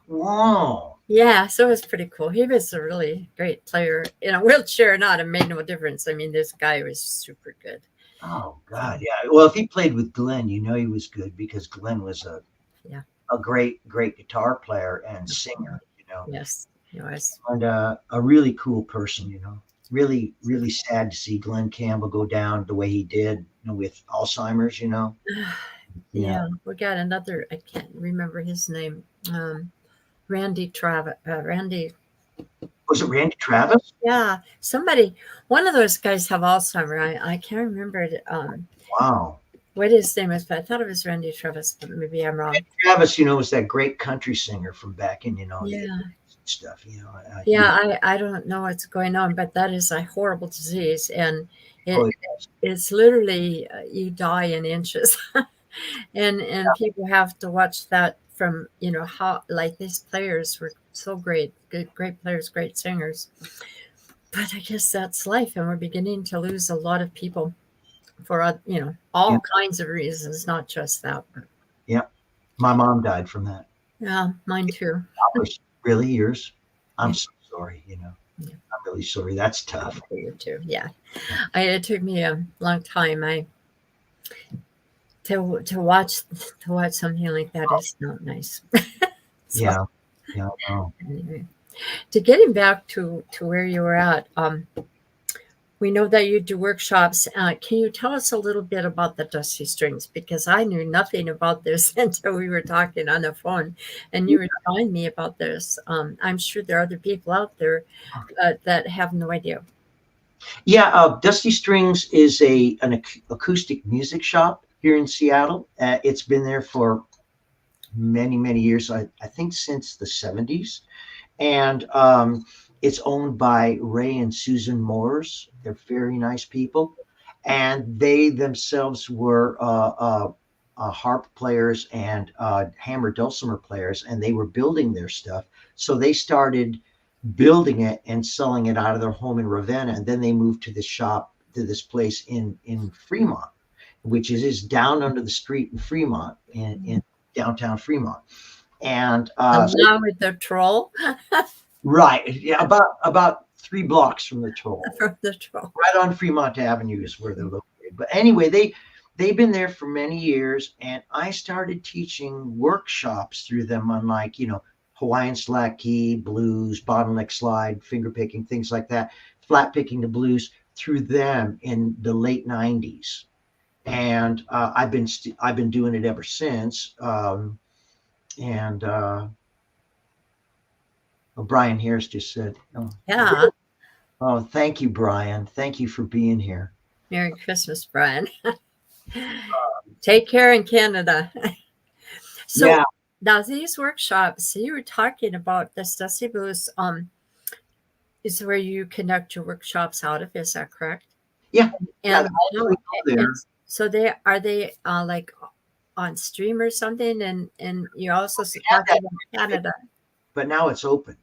Speaker 2: Wow.
Speaker 1: yeah, so it was pretty cool. He was a really great player in a wheelchair. Not it made no difference. I mean, this guy was super good.
Speaker 2: Oh
Speaker 1: So
Speaker 2: God, yeah. Well, if he played with Glenn, you know he was good because Glenn was
Speaker 1: yeah,
Speaker 2: a great guitar player and singer,
Speaker 1: yes, he was.
Speaker 2: and a really cool person, Really sad to see Glenn Campbell go down the way he did, with Alzheimer's, Yeah.
Speaker 1: Yeah, we got another. I can't remember his name. Randy Travis. Randy.
Speaker 2: Was it Randy Travis?
Speaker 1: Yeah, somebody. One of those guys have Alzheimer. I can't remember it,
Speaker 2: Wow.
Speaker 1: what his name is, but I thought it was Randy Travis, but maybe I'm wrong.
Speaker 2: Travis, was that great country singer from back in, the
Speaker 1: Yeah.
Speaker 2: stuff,
Speaker 1: Yeah, I don't know what's going on, but that is a horrible disease, and it
Speaker 2: oh,
Speaker 1: it's literally you die in inches, and people have to watch that from how like these players were so great, great players, great singers, but I guess that's life, and we're beginning to lose a lot of people for
Speaker 2: yeah,
Speaker 1: all kinds of reasons, not just that. But
Speaker 2: yeah. My mom died from that.
Speaker 1: yeah, mine too.
Speaker 2: Hours. Really, yours? I'm
Speaker 1: Yeah,
Speaker 2: so sorry,
Speaker 1: yeah,
Speaker 2: I'm really sorry. That's tough.
Speaker 1: for you too. Yeah,
Speaker 2: Yeah.
Speaker 1: it took me a long time. I to watch something like that is not nice. So
Speaker 2: Yeah. Yeah. No.
Speaker 1: anyway, to getting back to where you were at, we know that you do workshops. Can you tell us a little bit about the Dusty Strings? Because I knew nothing about this until we were talking on the phone, and you were telling me about this. I'm sure there are other people out there that have no idea.
Speaker 2: Yeah, Dusty Strings is an acoustic music shop here in Seattle. It's been there for many years. I think since the 70s, and it's owned by Ray and Susan Moores. They're very nice people, and they themselves were harp players and hammer dulcimer players, and they were building their stuff. So they started building it and selling it out of their home in Ravenna, and then they moved to this place in Fremont, which is down under the street in Fremont, in downtown Fremont. And
Speaker 1: Now with the troll
Speaker 2: right, yeah, about 3 blocks from the toll,
Speaker 1: from the troll.
Speaker 2: right on Fremont Avenue is where they're located. But anyway, they've been there for many years, and I started teaching workshops through them on, like, Hawaiian slack key, blues, bottleneck slide, finger picking, things like that, flat picking the blues through them in the late 90s. And I've been doing it ever since. And Brian Harris just said,
Speaker 1: Yeah.
Speaker 2: oh, thank you, Brian. Thank you for being here.
Speaker 1: Merry Christmas, Brian. Take care in Canada. So
Speaker 2: Yeah,
Speaker 1: now these workshops, you were talking about the Dusty Blues, is where you conduct your workshops out of, is that correct?
Speaker 2: yeah, yeah.
Speaker 1: And,
Speaker 2: We go there.
Speaker 1: and so they like on stream or something, and you also
Speaker 2: had
Speaker 1: talk
Speaker 2: that,
Speaker 1: about Canada.
Speaker 2: but now it's open.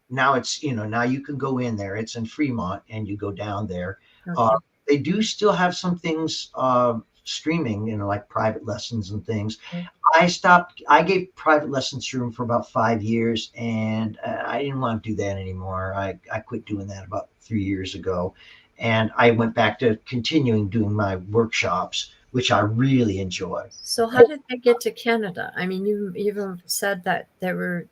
Speaker 2: Now it's, now you can go in there. It's in Fremont, and you go down there.
Speaker 1: Okay.
Speaker 2: They do still have some things streaming, like private lessons and things.
Speaker 1: Okay.
Speaker 2: I stopped. I gave private lessons through them for about 5 years, and I didn't want to do that anymore. I quit doing that about 3 years ago, and I went back to continuing doing my workshops, which I really enjoy.
Speaker 1: So how did they get to Canada? I mean, you even said that they were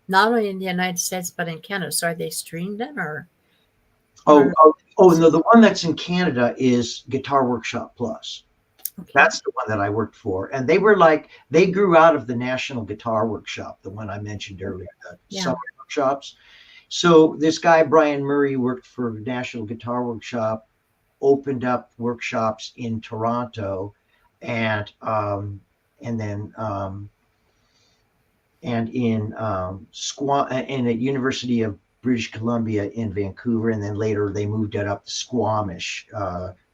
Speaker 1: not only in the United States but in Canada. So are they streamed in
Speaker 2: Oh,
Speaker 1: or
Speaker 2: no, the one that's in Canada is Guitar Workshop Plus.
Speaker 1: okay?
Speaker 2: That's the one that I worked for. And they were like, they grew out of the National Guitar Workshop, the one I mentioned earlier, the
Speaker 1: Yeah.
Speaker 2: summer workshops. So this guy, Brian Murray, worked for National Guitar Workshop, opened up workshops in Toronto and then and in and at University of British Columbia in Vancouver, and then later they moved it up to Squamish,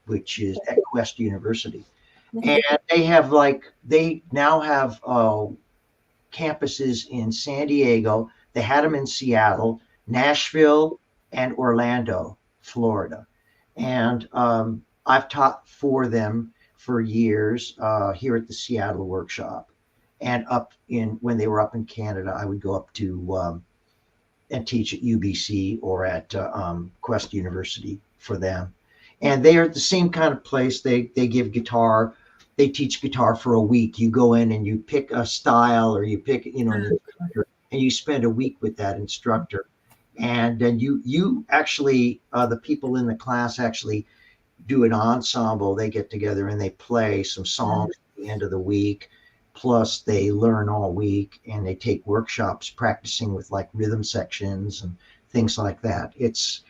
Speaker 2: which is at Quest University. And they now have campuses in San Diego. They had them in Seattle, Nashville, and Orlando, Florida. And I've taught for them for years here at the Seattle workshop. And when they were up in Canada, I would go up to and teach at UBC or at Quest University for them. And they are the same kind of place. They give guitar. They teach guitar for a week. You go in and you pick a style, or you pick, an instructor, and you spend a week with that instructor. And then you actually, the people in the class actually do an ensemble. They get together and they play some songs at the end of the week. Plus they learn all week, and they take workshops practicing with like rhythm sections and things like that. It's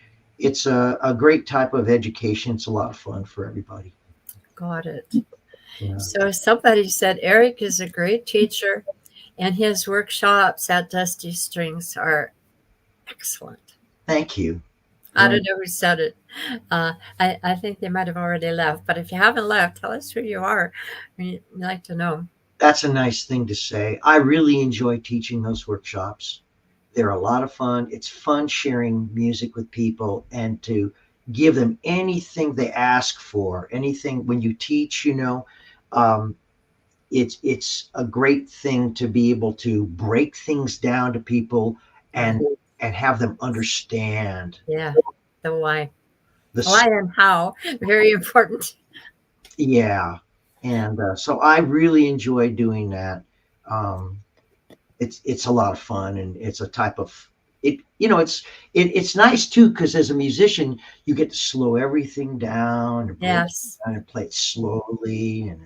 Speaker 2: a great type of education. It's a lot of fun for everybody.
Speaker 1: Got it.
Speaker 2: Yeah.
Speaker 1: So somebody said Eric is a great teacher, and his workshops at Dusty Strings are excellent.
Speaker 2: Thank you.
Speaker 1: I don't know who said it. I think they might have already left, but if you haven't left, tell us who you are. We'd like to know.
Speaker 2: That's a nice thing to say. I really enjoy teaching those workshops. They're a lot of fun. It's fun sharing music with people and to give them anything they ask for. Anything when you teach, it's a great thing to be able to break things down to people and have them understand.
Speaker 1: Yeah, the why.
Speaker 2: The
Speaker 1: Why and how. Very important.
Speaker 2: Yeah. And so I really enjoy doing that. It's a lot of fun, and it's a type of it. It's nice too, because as a musician, you get to slow everything down and
Speaker 1: Yes.
Speaker 2: and play it slowly, and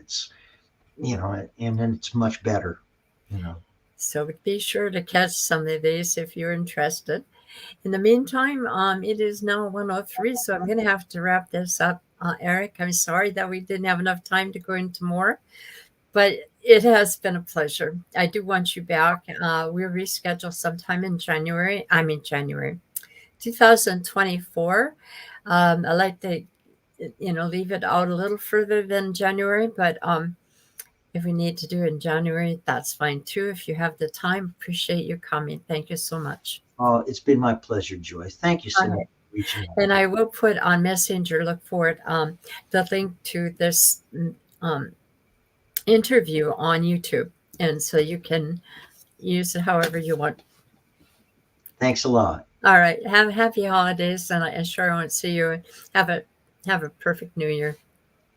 Speaker 2: and then it's much better.
Speaker 1: So be sure to catch some of these if you're interested. In the meantime, it is now 1:03, so I'm going to have to wrap this up. Eric, I'm sorry that we didn't have enough time to go into more, but it has been a pleasure. I do want you back. We'll reschedule sometime in January. 2024. I like to, leave it out a little further than January, but if we need to do it in January, that's fine too. If you have the time, appreciate you coming. Thank you so much.
Speaker 2: It's been my pleasure, Joyce. Thank you so much for reaching out.
Speaker 1: And I will put on Messenger, look for it, the link to this interview on YouTube. And so you can use it however you want.
Speaker 2: Thanks a lot.
Speaker 1: All right. Have happy holidays, and I sure won't see you. Have a perfect New Year.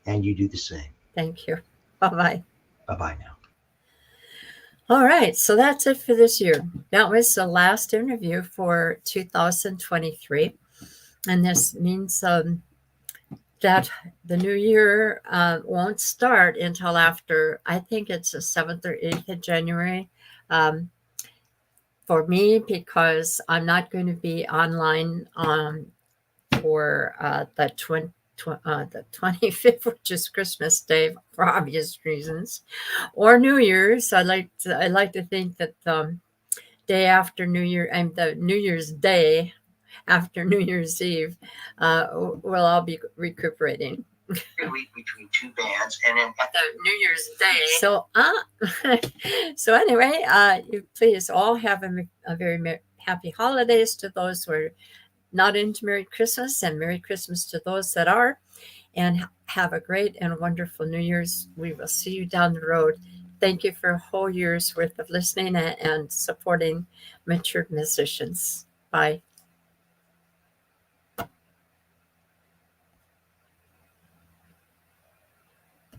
Speaker 2: And you do the same.
Speaker 1: Thank you. Bye-bye.
Speaker 2: Bye-bye now.
Speaker 1: All right, so that's it for this year. That was the last interview for 2023. And this means that the new year won't start until after, I think it's the 7th or 8th of January for me, because I'm not going to be online for the 25th, which is Christmas Day for obvious reasons, or New Year's. I like to think that the day after New Year and the New Year's Day after New Year's Eve, we'll all be recuperating.
Speaker 2: Week between two bands, and then
Speaker 1: at the New Year's Day. So anyway, you please all have a very happy holidays to those who are not into Merry Christmas, and Merry Christmas to those that are, and have a great and wonderful New Year's. We will see you down the road. thank you for a whole year's worth of listening and supporting Matured Musicians. Bye.